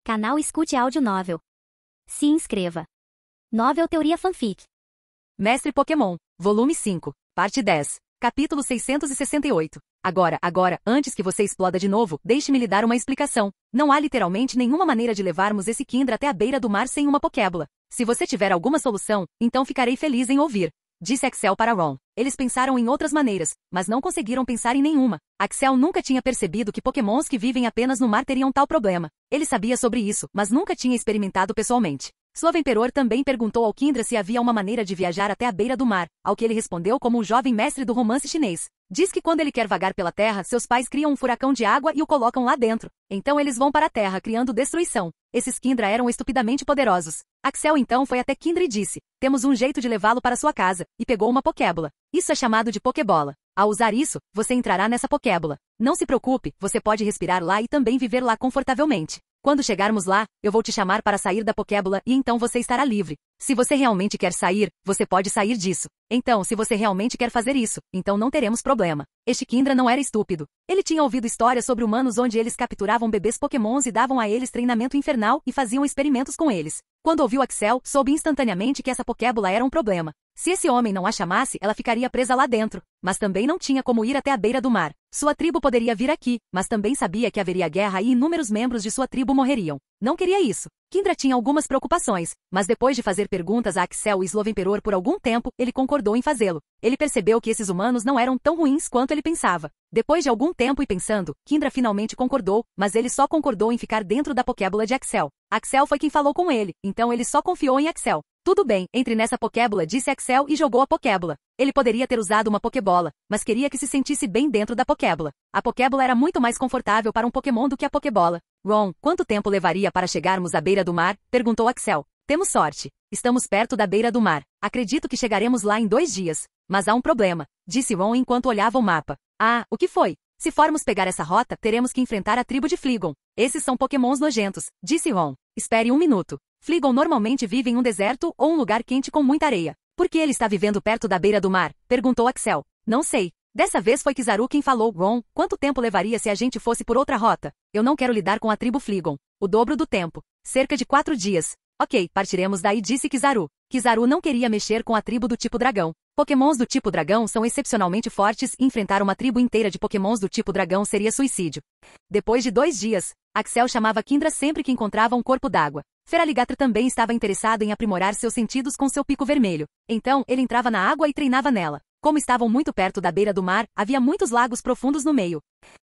Canal Escute Áudio Novel. Se inscreva. Novel Teoria Fanfic. Mestre Pokémon, Volume 5, Parte 10, Capítulo 668. Agora, antes que você exploda de novo, deixe-me lhe dar uma explicação. Não há literalmente nenhuma maneira de levarmos esse Kindra até a beira do mar sem uma Pokébola. Se você tiver alguma solução, então ficarei feliz em ouvir. Disse Axel para Ron. Eles pensaram em outras maneiras, mas não conseguiram pensar em nenhuma. Axel nunca tinha percebido que Pokémons que vivem apenas no mar teriam tal problema. Ele sabia sobre isso, mas nunca tinha experimentado pessoalmente. Slovenperor também perguntou ao Kindra se havia uma maneira de viajar até a beira do mar, ao que ele respondeu como um jovem mestre do romance chinês. Diz que quando ele quer vagar pela terra, seus pais criam um furacão de água e o colocam lá dentro. Então eles vão para a terra, criando destruição. Esses Kindra eram estupidamente poderosos. Axel então foi até Kindra e disse: temos um jeito de levá-lo para sua casa, e pegou uma Pokébola. Isso é chamado de Pokébola. Ao usar isso, você entrará nessa Pokébola. Não se preocupe, você pode respirar lá e também viver lá confortavelmente. Quando chegarmos lá, eu vou te chamar para sair da Pokébola e então você estará livre. Se você realmente quer sair, você pode sair disso. Então, se você realmente quer fazer isso, então não teremos problema. Este Kindra não era estúpido. Ele tinha ouvido histórias sobre humanos onde eles capturavam bebês Pokémons e davam a eles treinamento infernal e faziam experimentos com eles. Quando ouviu Axel, soube instantaneamente que essa Pokébola era um problema. Se esse homem não a chamasse, ela ficaria presa lá dentro. Mas também não tinha como ir até a beira do mar. Sua tribo poderia vir aqui, mas também sabia que haveria guerra e inúmeros membros de sua tribo morreriam. Não queria isso. Kindra tinha algumas preocupações, mas depois de fazer perguntas a Axel e Slovenperor por algum tempo, ele concordou em fazê-lo. Ele percebeu que esses humanos não eram tão ruins quanto ele pensava. Depois de algum tempo e pensando, Kindra finalmente concordou, mas ele só concordou em ficar dentro da Pokébola de Axel. Axel foi quem falou com ele, então ele só confiou em Axel. Tudo bem, entre nessa Pokébola, disse Axel e jogou a Pokébola. Ele poderia ter usado uma Pokébola, mas queria que se sentisse bem dentro da Pokébola. A Pokébola era muito mais confortável para um Pokémon do que a Pokébola. Ron, quanto tempo levaria para chegarmos à beira do mar? Perguntou Axel. Temos sorte. Estamos perto da beira do mar. Acredito que chegaremos lá em 2 dias. Mas há um problema, disse Ron enquanto olhava o mapa. Ah, o que foi? Se formos pegar essa rota, teremos que enfrentar a tribo de Flygon. Esses são Pokémons nojentos, disse Ron. Espere um minuto. Flygon normalmente vive em um deserto ou um lugar quente com muita areia. Por que ele está vivendo perto da beira do mar? Perguntou Axel. Não sei. Dessa vez foi Kizaru quem falou. Ron, quanto tempo levaria se a gente fosse por outra rota? Eu não quero lidar com a tribo Flygon. O dobro do tempo. Cerca de 4 dias. Ok, partiremos daí, disse Kizaru. Kizaru não queria mexer com a tribo do tipo dragão. Pokémons do tipo dragão são excepcionalmente fortes e enfrentar uma tribo inteira de Pokémons do tipo dragão seria suicídio. Depois de 2 dias, Axel chamava Kindra sempre que encontrava um corpo d'água. Feraligatr também estava interessado em aprimorar seus sentidos com seu pico vermelho. Então, ele entrava na água e treinava nela. Como estavam muito perto da beira do mar, havia muitos lagos profundos no meio.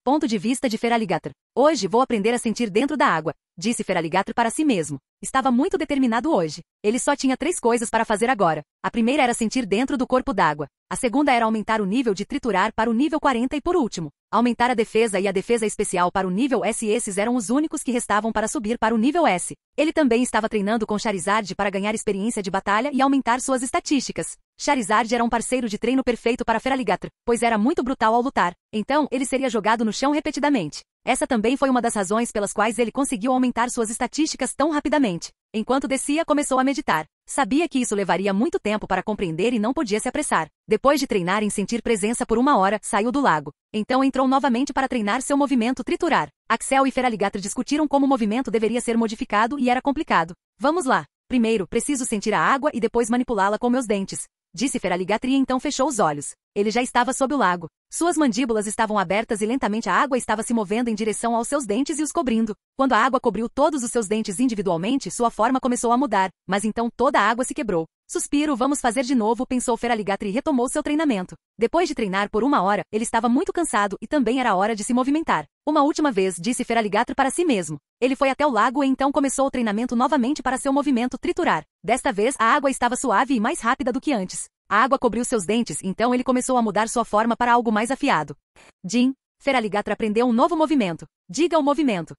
Ponto de vista de Feraligatr. Hoje vou aprender a sentir dentro da água, disse Feraligatr para si mesmo. Estava muito determinado hoje. Ele só tinha 3 coisas para fazer agora. A primeira era sentir dentro do corpo d'água. A segunda era aumentar o nível de triturar para o nível 40 e por último, aumentar a defesa e a defesa especial para o nível S. Esses eram os únicos que restavam para subir para o nível S. Ele também estava treinando com Charizard para ganhar experiência de batalha e aumentar suas estatísticas. Charizard era um parceiro de treino perfeito para Feraligatr, pois era muito brutal ao lutar. Então, ele seria jogado no chão repetidamente. Essa também foi uma das razões pelas quais ele conseguiu aumentar suas estatísticas tão rapidamente. Enquanto descia, começou a meditar. Sabia que isso levaria muito tempo para compreender e não podia se apressar. Depois de treinar em sentir presença por 1 hora, saiu do lago. Então entrou novamente para treinar seu movimento triturar. Axel e Feraligatr discutiram como o movimento deveria ser modificado e era complicado. Vamos lá. Primeiro, preciso sentir a água e depois manipulá-la com meus dentes, disse Feraligatr e então fechou os olhos. Ele já estava sob o lago. Suas mandíbulas estavam abertas e lentamente a água estava se movendo em direção aos seus dentes e os cobrindo. Quando a água cobriu todos os seus dentes individualmente, sua forma começou a mudar, mas então toda a água se quebrou. Suspiro, vamos fazer de novo, pensou Feraligatr e retomou seu treinamento. Depois de treinar por 1 hora, ele estava muito cansado e também era hora de se movimentar. Uma última vez, disse Feraligatr para si mesmo. Ele foi até o lago e então começou o treinamento novamente para seu movimento triturar. Desta vez, a água estava suave e mais rápida do que antes. A água cobriu seus dentes, então ele começou a mudar sua forma para algo mais afiado. Jim, Feraligatr aprendeu um novo movimento. Diga o movimento.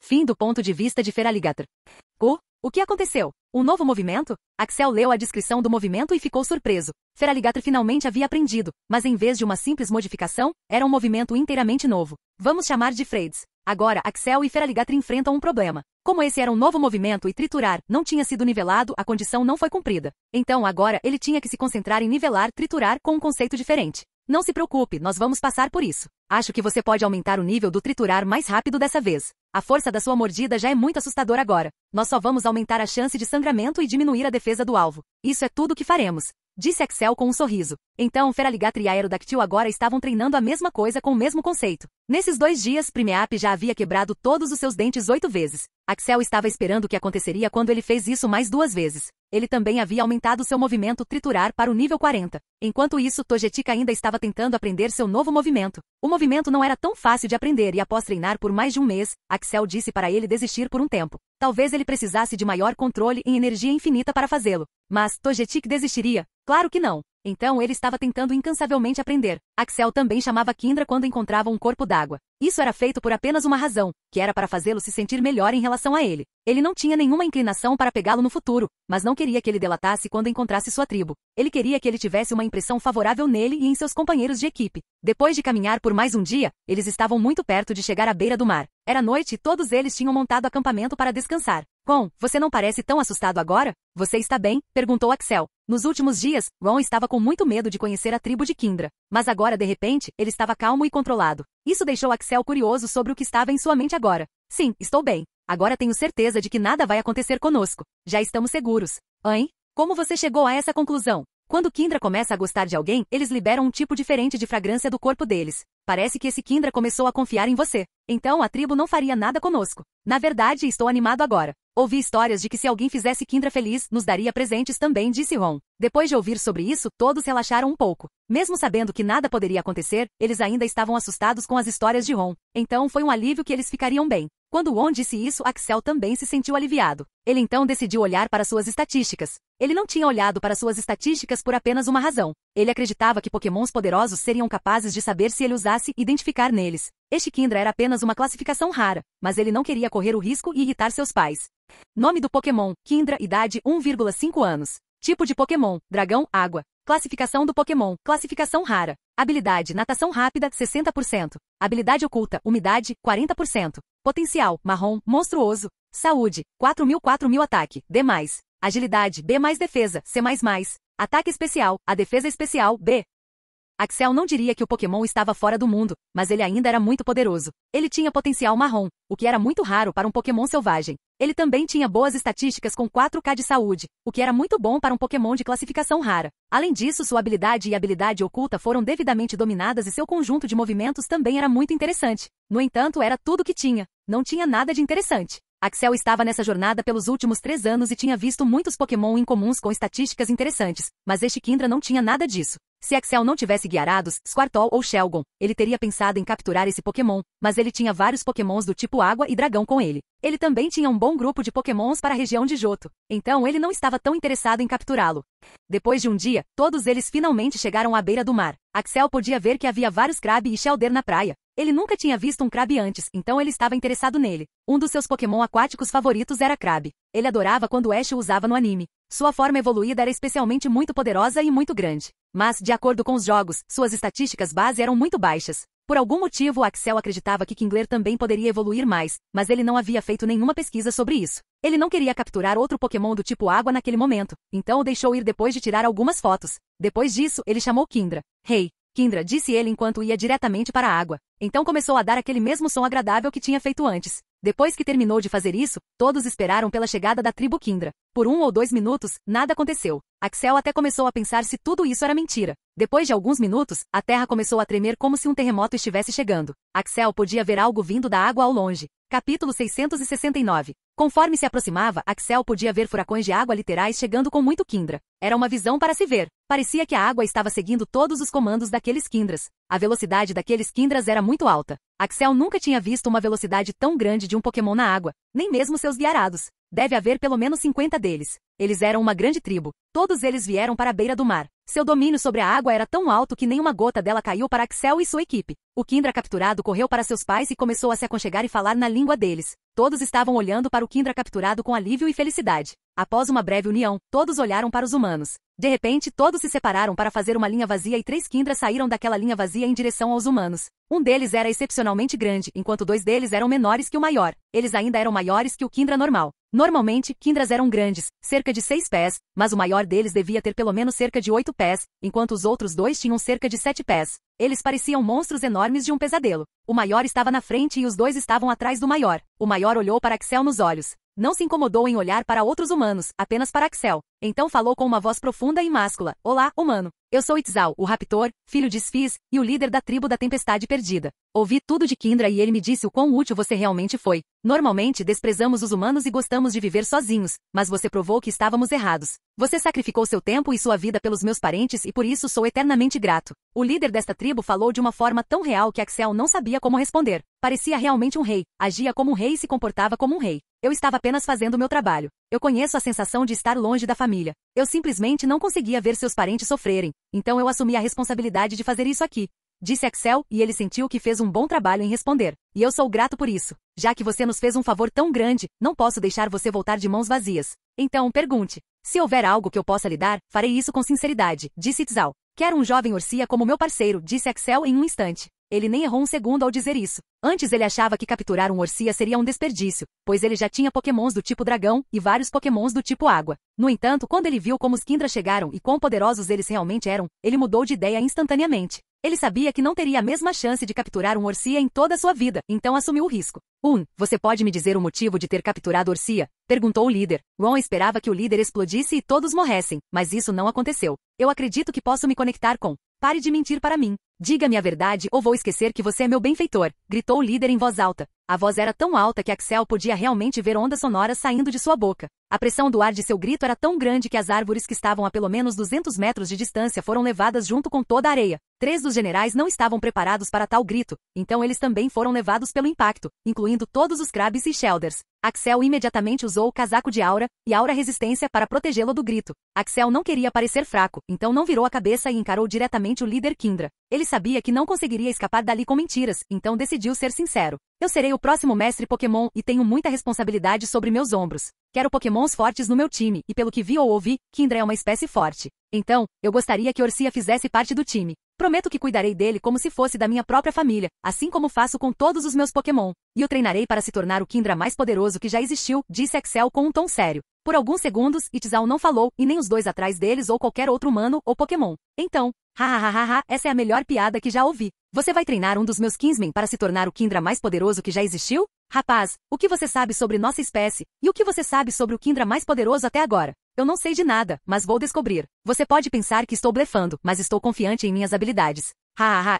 Fim do ponto de vista de Feraligatr. O que aconteceu? Um novo movimento? Axel leu a descrição do movimento e ficou surpreso. Feraligatr finalmente havia aprendido, mas em vez de uma simples modificação, era um movimento inteiramente novo. Vamos chamar de Frades. Agora, Axel e Feraligatr enfrentam um problema. Como esse era um novo movimento e triturar não tinha sido nivelado, a condição não foi cumprida. Então agora ele tinha que se concentrar em nivelar triturar com um conceito diferente. Não se preocupe, nós vamos passar por isso. Acho que você pode aumentar o nível do triturar mais rápido dessa vez. A força da sua mordida já é muito assustadora agora. Nós só vamos aumentar a chance de sangramento e diminuir a defesa do alvo. Isso é tudo o que faremos. Disse Axel com um sorriso. Então Feraligatr e Aerodactyl agora estavam treinando a mesma coisa com o mesmo conceito. Nesses 2 dias, Primeape já havia quebrado todos os seus dentes 8 vezes. Axel estava esperando o que aconteceria quando ele fez isso mais 2 vezes. Ele também havia aumentado seu movimento triturar para o nível 40. Enquanto isso, Togetic ainda estava tentando aprender seu novo movimento. O movimento não era tão fácil de aprender e após treinar por mais de um mês, Axel disse para ele desistir por um tempo. Talvez ele precisasse de maior controle e energia infinita para fazê-lo. Mas Togetic desistiria? Claro que não. Então ele estava tentando incansavelmente aprender. Axel também chamava Kindra quando encontrava um corpo d'água. Isso era feito por apenas uma razão, que era para fazê-lo se sentir melhor em relação a ele. Ele não tinha nenhuma inclinação para pegá-lo no futuro, mas não queria que ele delatasse quando encontrasse sua tribo. Ele queria que ele tivesse uma impressão favorável nele e em seus companheiros de equipe. Depois de caminhar por mais um dia, eles estavam muito perto de chegar à beira do mar. Era noite e todos eles tinham montado acampamento para descansar. Ron, você não parece tão assustado agora? Você está bem? Perguntou Axel. Nos últimos dias, Ron estava com muito medo de conhecer a tribo de Kindra. Mas agora, de repente, ele estava calmo e controlado. Isso deixou Axel curioso sobre o que estava em sua mente agora. Sim, estou bem. Agora tenho certeza de que nada vai acontecer conosco. Já estamos seguros. Hein? Como você chegou a essa conclusão? Quando Kindra começa a gostar de alguém, eles liberam um tipo diferente de fragrância do corpo deles. Parece que esse Kindra começou a confiar em você. Então a tribo não faria nada conosco. Na verdade, estou animado agora. Ouvi histórias de que se alguém fizesse Kindra feliz, nos daria presentes também, disse Ron. Depois de ouvir sobre isso, todos relaxaram um pouco. Mesmo sabendo que nada poderia acontecer, eles ainda estavam assustados com as histórias de Ron. Então foi um alívio que eles ficariam bem. Quando Ron disse isso, Axel também se sentiu aliviado. Ele então decidiu olhar para suas estatísticas. Ele não tinha olhado para suas estatísticas por apenas uma razão. Ele acreditava que pokémons poderosos seriam capazes de saber se ele usasse e identificar neles. Este Kindra era apenas uma classificação rara, mas ele não queria correr o risco e irritar seus pais. Nome do Pokémon, Kindra, idade 1,5 anos. Tipo de Pokémon, dragão, água. Classificação do Pokémon, classificação rara. Habilidade, natação rápida, 60%. Habilidade oculta, umidade, 40%. Potencial, marrom, monstruoso. Saúde, 4.000 ataque, D+. Agilidade, B+, defesa, C++. Ataque especial, a defesa especial, B. Axel não diria que o Pokémon estava fora do mundo, mas ele ainda era muito poderoso. Ele tinha potencial marrom, o que era muito raro para um Pokémon selvagem. Ele também tinha boas estatísticas com 4K de saúde, o que era muito bom para um Pokémon de classificação rara. Além disso, sua habilidade e habilidade oculta foram devidamente dominadas e seu conjunto de movimentos também era muito interessante. No entanto, era tudo o que tinha. Não tinha nada de interessante. Axel estava nessa jornada pelos últimos 3 anos e tinha visto muitos Pokémon incomuns com estatísticas interessantes, mas este Kindra não tinha nada disso. Se Axel não tivesse Gyarados, Squirtle ou Shelgon, ele teria pensado em capturar esse Pokémon, mas ele tinha vários Pokémons do tipo água e dragão com ele. Ele também tinha um bom grupo de Pokémons para a região de Johto, então ele não estava tão interessado em capturá-lo. Depois de um dia, todos eles finalmente chegaram à beira do mar. Axel podia ver que havia vários Krabby e Shelder na praia. Ele nunca tinha visto um Krabby antes, então ele estava interessado nele. Um dos seus Pokémon aquáticos favoritos era Krabby. Ele adorava quando Ash o usava no anime. Sua forma evoluída era especialmente muito poderosa e muito grande. Mas, de acordo com os jogos, suas estatísticas base eram muito baixas. Por algum motivo, Axel acreditava que Kingler também poderia evoluir mais, mas ele não havia feito nenhuma pesquisa sobre isso. Ele não queria capturar outro Pokémon do tipo água naquele momento, então o deixou ir depois de tirar algumas fotos. Depois disso, ele chamou Kindra. Hey, Kindra, disse ele enquanto ia diretamente para a água. Então começou a dar aquele mesmo som agradável que tinha feito antes. Depois que terminou de fazer isso, todos esperaram pela chegada da tribo Kindra. Por 1 ou 2 minutos, nada aconteceu. Axel até começou a pensar se tudo isso era mentira. Depois de alguns minutos, a terra começou a tremer como se um terremoto estivesse chegando. Axel podia ver algo vindo da água ao longe. Capítulo 669. Conforme se aproximava, Axel podia ver furacões de água literais chegando com muito Kindra. Era uma visão para se ver. Parecia que a água estava seguindo todos os comandos daqueles Kindras. A velocidade daqueles Kindras era muito alta. Axel nunca tinha visto uma velocidade tão grande de um Pokémon na água, nem mesmo seus Gyarados. Deve haver pelo menos 50 deles. Eles eram uma grande tribo. Todos eles vieram para a beira do mar. Seu domínio sobre a água era tão alto que nenhuma gota dela caiu para Axel e sua equipe. O Kindra capturado correu para seus pais e começou a se aconchegar e falar na língua deles. Todos estavam olhando para o Kindra capturado com alívio e felicidade. Após uma breve união, todos olharam para os humanos. De repente, todos se separaram para fazer uma linha vazia e 3 Kindra saíram daquela linha vazia em direção aos humanos. Um deles era excepcionalmente grande, enquanto 2 deles eram menores que o maior. Eles ainda eram maiores que o Kindra normal. Normalmente, Kindras eram grandes, cerca de 6 pés, mas o maior deles devia ter pelo menos cerca de 8 pés, enquanto os outros 2 tinham cerca de 7 pés. Eles pareciam monstros enormes de um pesadelo. O maior estava na frente e os 2 estavam atrás do maior. O maior olhou para Axel nos olhos. Não se incomodou em olhar para outros humanos, apenas para Axel. Então falou com uma voz profunda e máscula. Olá, humano. Eu sou Itzal, o raptor, filho de Sfiz, e o líder da tribo da Tempestade Perdida. Ouvi tudo de Kindra e ele me disse o quão útil você realmente foi. Normalmente desprezamos os humanos e gostamos de viver sozinhos, mas você provou que estávamos errados. Você sacrificou seu tempo e sua vida pelos meus parentes e por isso sou eternamente grato. O líder desta tribo falou de uma forma tão real que Axel não sabia como responder. Parecia realmente um rei, agia como um rei e se comportava como um rei. Eu estava apenas fazendo meu trabalho. Eu conheço a sensação de estar longe da família. Eu simplesmente não conseguia ver seus parentes sofrerem, então eu assumi a responsabilidade de fazer isso aqui. Disse Axel, e ele sentiu que fez um bom trabalho em responder. E eu sou grato por isso. Já que você nos fez um favor tão grande, não posso deixar você voltar de mãos vazias. Então, pergunte. Se houver algo que eu possa lhe dar, farei isso com sinceridade, disse Itzal. Quero um jovem Orcia como meu parceiro, disse Axel em um instante. Ele nem errou um segundo ao dizer isso. Antes ele achava que capturar um Orcia seria um desperdício, pois ele já tinha pokémons do tipo dragão e vários pokémons do tipo água. No entanto, quando ele viu como os Kindra chegaram e quão poderosos eles realmente eram, ele mudou de ideia instantaneamente. Ele sabia que não teria a mesma chance de capturar um Orcia em toda a sua vida, então assumiu o risco. Você pode me dizer o motivo de ter capturado Orcia? Perguntou o líder. Ron esperava que o líder explodisse e todos morressem, mas isso não aconteceu. Eu acredito que posso me conectar com... Pare de mentir para mim. Diga-me a verdade ou vou esquecer que você é meu benfeitor, gritou o líder em voz alta. A voz era tão alta que Axel podia realmente ver ondas sonoras saindo de sua boca. A pressão do ar de seu grito era tão grande que as árvores que estavam a pelo menos 200 metros de distância foram levadas junto com toda a areia. 3 dos generais não estavam preparados para tal grito, então eles também foram levados pelo impacto, incluindo todos os Krabs e Shelders. Axel imediatamente usou o casaco de aura e aura resistência para protegê-lo do grito. Axel não queria parecer fraco, então não virou a cabeça e encarou diretamente o líder Kindra. Ele sabia que não conseguiria escapar dali com mentiras, então decidiu ser sincero. Eu serei o próximo mestre Pokémon e tenho muita responsabilidade sobre meus ombros. Quero Pokémons fortes no meu time, e pelo que vi ou ouvi, Kindra é uma espécie forte. Então, eu gostaria que Orcia fizesse parte do time. Prometo que cuidarei dele como se fosse da minha própria família, assim como faço com todos os meus Pokémon. E o treinarei para se tornar o Kindra mais poderoso que já existiu, disse Axel com um tom sério. Por alguns segundos, Itzal não falou, e nem os 2 atrás deles ou qualquer outro humano ou Pokémon. Então, essa é a melhor piada que já ouvi. Você vai treinar um dos meus Kinsmen para se tornar o Kindra mais poderoso que já existiu? Rapaz, o que você sabe sobre nossa espécie? E o que você sabe sobre o Kindra mais poderoso até agora? Eu não sei de nada, mas vou descobrir. Você pode pensar que estou blefando, mas estou confiante em minhas habilidades.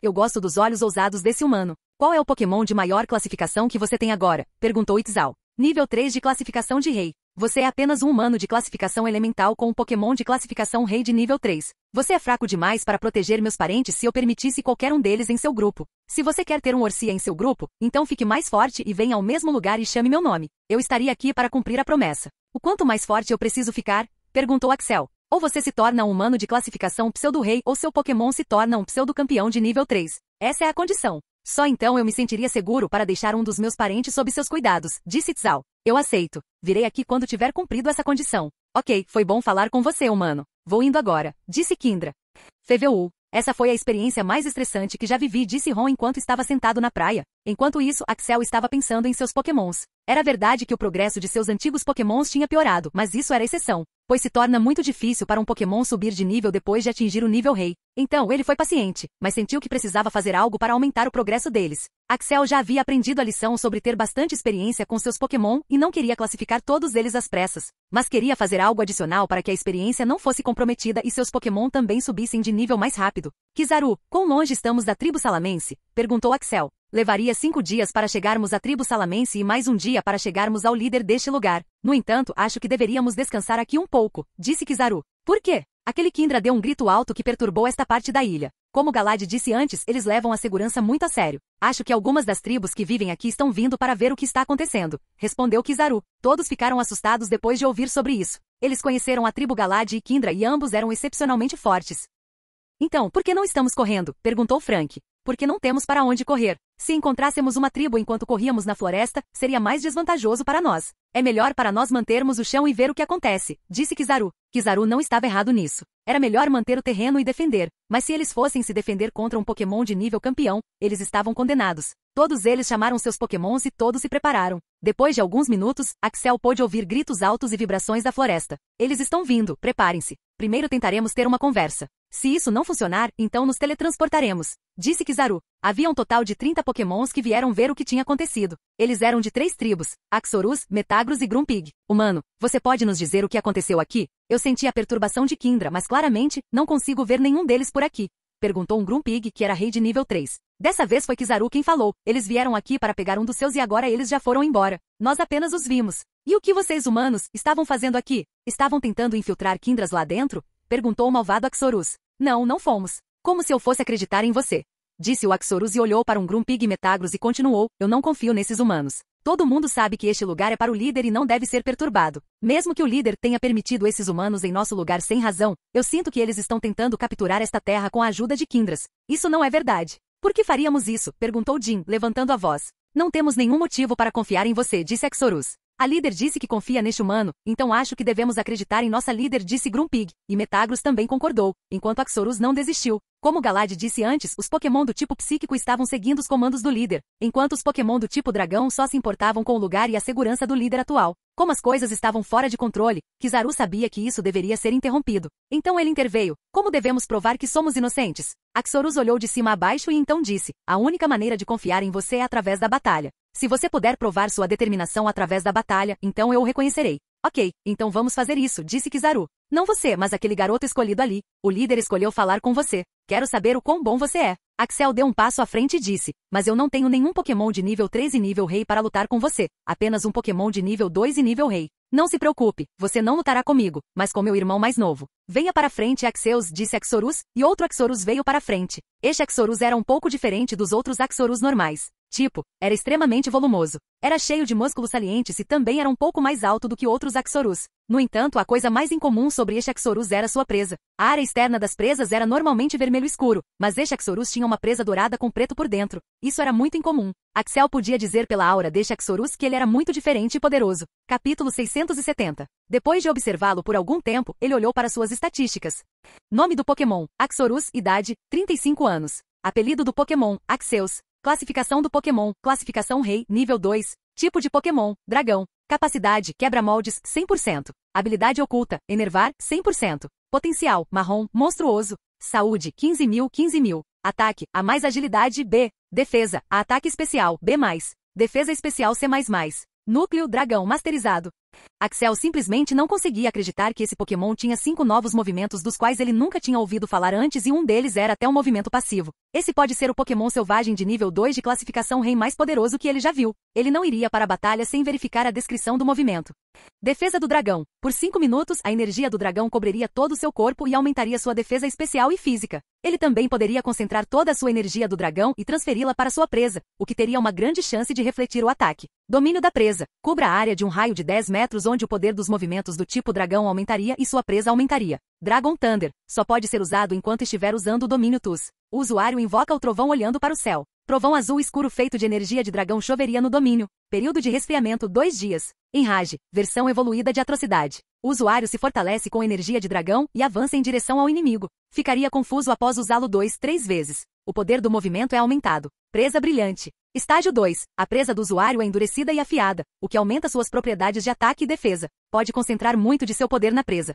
Eu gosto dos olhos ousados desse humano. Qual é o Pokémon de maior classificação que você tem agora? Perguntou Itzal. Nível 3 de classificação de rei. Você é apenas um humano de classificação elemental com um Pokémon de classificação rei de nível 3. Você é fraco demais para proteger meus parentes se eu permitisse qualquer um deles em seu grupo. Se você quer ter um Orcia em seu grupo, então fique mais forte e venha ao mesmo lugar e chame meu nome. Eu estaria aqui para cumprir a promessa. O quanto mais forte eu preciso ficar? Perguntou Axel. Ou você se torna um humano de classificação pseudo-rei ou seu Pokémon se torna um pseudo-campeão de nível 3. Essa é a condição. Só então eu me sentiria seguro para deixar um dos meus parentes sob seus cuidados, disse Itzal. Eu aceito. Virei aqui quando tiver cumprido essa condição. Ok, foi bom falar com você, humano. Vou indo agora, disse Kindra. FVU. Essa foi a experiência mais estressante que já vivi, disse Ron enquanto estava sentado na praia. Enquanto isso, Axel estava pensando em seus Pokémons. Era verdade que o progresso de seus antigos Pokémons tinha piorado, mas isso era exceção, pois se torna muito difícil para um Pokémon subir de nível depois de atingir o nível rei. Então, ele foi paciente, mas sentiu que precisava fazer algo para aumentar o progresso deles. Axel já havia aprendido a lição sobre ter bastante experiência com seus Pokémon e não queria classificar todos eles às pressas, mas queria fazer algo adicional para que a experiência não fosse comprometida e seus Pokémon também subissem de nível mais rápido. Kizaru, quão longe estamos da tribo Salamense? Perguntou Axel. Levaria 5 dias para chegarmos à tribo Salamense e mais um dia para chegarmos ao líder deste lugar. No entanto, acho que deveríamos descansar aqui um pouco, disse Kizaru. Por quê? Aquele Kindra deu um grito alto que perturbou esta parte da ilha. Como Galad disse antes, eles levam a segurança muito a sério. Acho que algumas das tribos que vivem aqui estão vindo para ver o que está acontecendo, respondeu Kizaru. Todos ficaram assustados depois de ouvir sobre isso. Eles conheceram a tribo Galad e Kindra e ambos eram excepcionalmente fortes. Então, por que não estamos correndo? Perguntou Frank. porque não temos para onde correr. Se encontrássemos uma tribo enquanto corríamos na floresta, seria mais desvantajoso para nós. É melhor para nós mantermos o chão e ver o que acontece, disse Kizaru. Kizaru não estava errado nisso. Era melhor manter o terreno e defender, mas se eles fossem se defender contra um Pokémon de nível campeão, eles estavam condenados. Todos eles chamaram seus Pokémons e todos se prepararam. Depois de alguns minutos, Axel pôde ouvir gritos altos e vibrações da floresta. Eles estão vindo, preparem-se. Primeiro tentaremos ter uma conversa. Se isso não funcionar, então nos teletransportaremos, disse Kizaru. Havia um total de 30 Pokémons que vieram ver o que tinha acontecido. Eles eram de 3 tribos, Axorus, Metagross e Grumpig. Humano, você pode nos dizer o que aconteceu aqui? Eu senti a perturbação de Kindra, mas claramente, não consigo ver nenhum deles por aqui. Perguntou um Grumpig que era rei de nível 3. Dessa vez foi Kizaru quem falou. Eles vieram aqui para pegar um dos seus e agora eles já foram embora. Nós apenas os vimos. E o que vocês humanos estavam fazendo aqui? Estavam tentando infiltrar Kindras lá dentro? Perguntou o malvado Axorus. Não, não fomos. Como se eu fosse acreditar em você. Disse o Axorus e olhou para um Grumpig e Metagross e continuou, eu não confio nesses humanos. Todo mundo sabe que este lugar é para o líder e não deve ser perturbado. Mesmo que o líder tenha permitido esses humanos em nosso lugar sem razão, eu sinto que eles estão tentando capturar esta terra com a ajuda de Kindras. Isso não é verdade. Por que faríamos isso? Perguntou Jin, levantando a voz. Não temos nenhum motivo para confiar em você, disse Axorus. A líder disse que confia neste humano, então acho que devemos acreditar em nossa líder, disse Grumpig, e Metagross também concordou, enquanto Axorus não desistiu. Como Galad disse antes, os Pokémon do tipo psíquico estavam seguindo os comandos do líder, enquanto os Pokémon do tipo dragão só se importavam com o lugar e a segurança do líder atual. Como as coisas estavam fora de controle, Kizaru sabia que isso deveria ser interrompido. Então ele interveio. Como devemos provar que somos inocentes? Axorus olhou de cima a baixo e então disse, a única maneira de confiar em você é através da batalha. Se você puder provar sua determinação através da batalha, então eu o reconhecerei. Ok, então vamos fazer isso, disse Kizaru. Não você, mas aquele garoto escolhido ali. O líder escolheu falar com você. Quero saber o quão bom você é. Axel deu um passo à frente e disse, mas eu não tenho nenhum Pokémon de nível 3 e nível rei para lutar com você. Apenas um Pokémon de nível 2 e nível rei. Não se preocupe, você não lutará comigo, mas com meu irmão mais novo. Venha para frente, Axeus, disse Axorus, e outro Axorus veio para frente. Este Axorus era um pouco diferente dos outros Axorus normais. Tipo, era extremamente volumoso. Era cheio de músculos salientes e também era um pouco mais alto do que outros Axorus. No entanto, a coisa mais incomum sobre este Axorus era sua presa. A área externa das presas era normalmente vermelho escuro, mas este Axorus tinha uma presa dourada com preto por dentro. Isso era muito incomum. Axel podia dizer pela aura deste Axorus que ele era muito diferente e poderoso. Capítulo 670. Depois de observá-lo por algum tempo, ele olhou para suas estatísticas. Nome do Pokémon, Axorus, idade, 35 anos. Apelido do Pokémon, Axeus. Classificação do Pokémon, classificação Rei, nível 2. Tipo de Pokémon, Dragão. Capacidade, quebra-moldes, 100%. Habilidade oculta, Enervar, 100%. Potencial, Marrom, monstruoso. Saúde, 15.000. Ataque, A mais agilidade, B. Defesa, A ataque especial, B+. Defesa especial C++. Núcleo, Dragão masterizado. Axel simplesmente não conseguia acreditar que esse Pokémon tinha 5 novos movimentos dos quais ele nunca tinha ouvido falar antes e um deles era até um movimento passivo. Esse pode ser o Pokémon selvagem de nível 2 de classificação Rei mais poderoso que ele já viu. Ele não iria para a batalha sem verificar a descrição do movimento. Defesa do dragão. Por 5 minutos, a energia do dragão cobriria todo o seu corpo e aumentaria sua defesa especial e física. Ele também poderia concentrar toda a sua energia do dragão e transferi-la para sua presa, o que teria uma grande chance de refletir o ataque. Domínio da presa. Cubra a área de um raio de 10 metros onde o poder dos movimentos do tipo dragão aumentaria e sua presa aumentaria. Dragon Thunder. Só pode ser usado enquanto estiver usando o domínio TUS. O usuário invoca o trovão olhando para o céu. Trovão azul escuro feito de energia de dragão choveria no domínio. Período de resfriamento 2 dias. Enrage. Versão evoluída de atrocidade. O usuário se fortalece com energia de dragão e avança em direção ao inimigo. Ficaria confuso após usá-lo 2-3 vezes. O poder do movimento é aumentado. Presa brilhante. Estágio 2. A presa do usuário é endurecida e afiada, o que aumenta suas propriedades de ataque e defesa. Pode concentrar muito de seu poder na presa.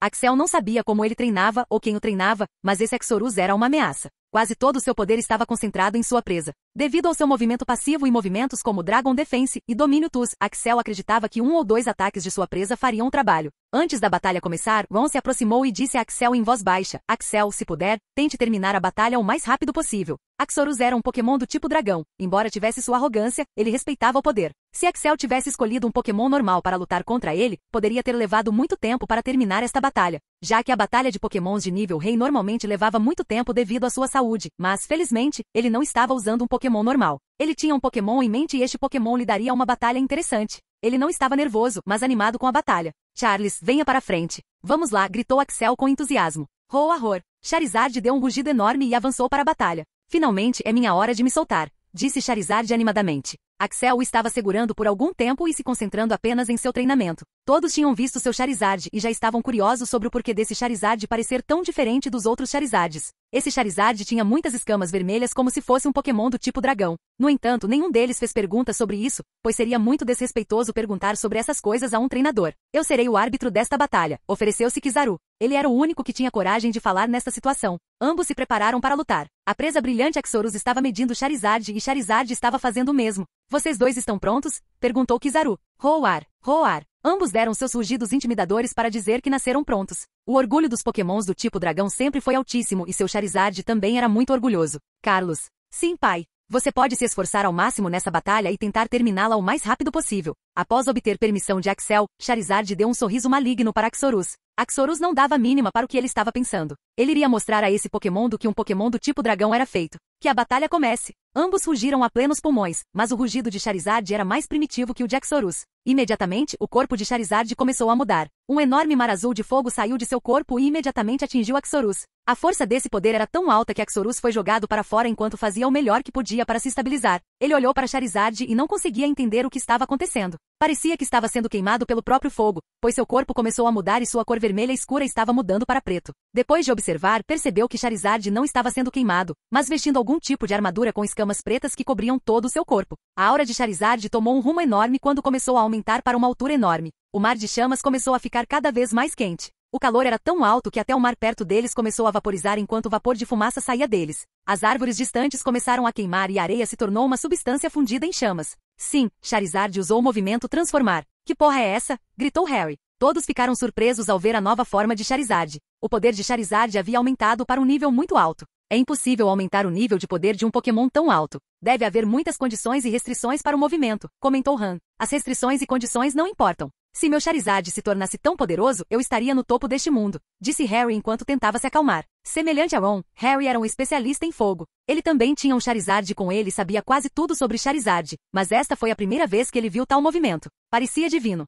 Axel não sabia como ele treinava ou quem o treinava, mas esse Axorus era uma ameaça. Quase todo o seu poder estava concentrado em sua presa. Devido ao seu movimento passivo e movimentos como Dragon Defense e Domínio TUS, Axel acreditava que 1 ou 2 ataques de sua presa fariam o trabalho. Antes da batalha começar, Ron se aproximou e disse a Axel em voz baixa, Axel, se puder, tente terminar a batalha o mais rápido possível. Axorus era um Pokémon do tipo dragão. Embora tivesse sua arrogância, ele respeitava o poder. Se Axel tivesse escolhido um Pokémon normal para lutar contra ele, poderia ter levado muito tempo para terminar esta batalha, já que a batalha de Pokémons de nível Rei normalmente levava muito tempo devido à sua saúde, mas, felizmente, ele não estava usando um Pokémon normal. Ele tinha um Pokémon em mente e este Pokémon lhe daria uma batalha interessante. Ele não estava nervoso, mas animado com a batalha. Charles, venha para frente. Vamos lá, gritou Axel com entusiasmo. Roar. Charizard deu um rugido enorme e avançou para a batalha. Finalmente é minha hora de me soltar, disse Charizard animadamente. Axel o estava segurando por algum tempo e se concentrando apenas em seu treinamento. Todos tinham visto seu Charizard e já estavam curiosos sobre o porquê desse Charizard parecer tão diferente dos outros Charizards. Esse Charizard tinha muitas escamas vermelhas como se fosse um Pokémon do tipo dragão. No entanto, nenhum deles fez perguntas sobre isso, pois seria muito desrespeitoso perguntar sobre essas coisas a um treinador. Eu serei o árbitro desta batalha, ofereceu-se Kizaru. Ele era o único que tinha coragem de falar nesta situação. Ambos se prepararam para lutar. A presa brilhante Axorus estava medindo Charizard e Charizard estava fazendo o mesmo. Vocês dois estão prontos? Perguntou Kizaru. Roar, roar. Ambos deram seus rugidos intimidadores para dizer que nasceram prontos. O orgulho dos Pokémons do tipo dragão sempre foi altíssimo e seu Charizard também era muito orgulhoso. Carlos. Sim, pai. Você pode se esforçar ao máximo nessa batalha e tentar terminá-la o mais rápido possível. Após obter permissão de Axel, Charizard deu um sorriso maligno para Axorus. Axorus não dava a mínima para o que ele estava pensando. Ele iria mostrar a esse Pokémon do que um Pokémon do tipo dragão era feito. Que a batalha comece. Ambos rugiram a plenos pulmões, mas o rugido de Charizard era mais primitivo que o de Axorus. Imediatamente, o corpo de Charizard começou a mudar. Um enorme mar azul de fogo saiu de seu corpo e imediatamente atingiu Axorus. A força desse poder era tão alta que Axorus foi jogado para fora enquanto fazia o melhor que podia para se estabilizar. Ele olhou para Charizard e não conseguia entender o que estava acontecendo. Parecia que estava sendo queimado pelo próprio fogo, pois seu corpo começou a mudar e sua cor vermelha escura estava mudando para preto. Depois de observar, percebeu que Charizard não estava sendo queimado, mas vestindo algum tipo de armadura com escamas pretas que cobriam todo o seu corpo. A aura de Charizard tomou um rumo enorme quando começou a aumentar para uma altura enorme. O mar de chamas começou a ficar cada vez mais quente. O calor era tão alto que até o mar perto deles começou a vaporizar enquanto o vapor de fumaça saía deles. As árvores distantes começaram a queimar e a areia se tornou uma substância fundida em chamas. Sim, Charizard usou o movimento transformar. Que porra é essa? Gritou Harry. Todos ficaram surpresos ao ver a nova forma de Charizard. O poder de Charizard havia aumentado para um nível muito alto. É impossível aumentar o nível de poder de um Pokémon tão alto. Deve haver muitas condições e restrições para o movimento, comentou Han. As restrições e condições não importam. Se meu Charizard se tornasse tão poderoso, eu estaria no topo deste mundo, disse Harry enquanto tentava se acalmar. Semelhante a Ron, Harry era um especialista em fogo. Ele também tinha um Charizard com ele e sabia quase tudo sobre Charizard, mas esta foi a primeira vez que ele viu tal movimento. Parecia divino.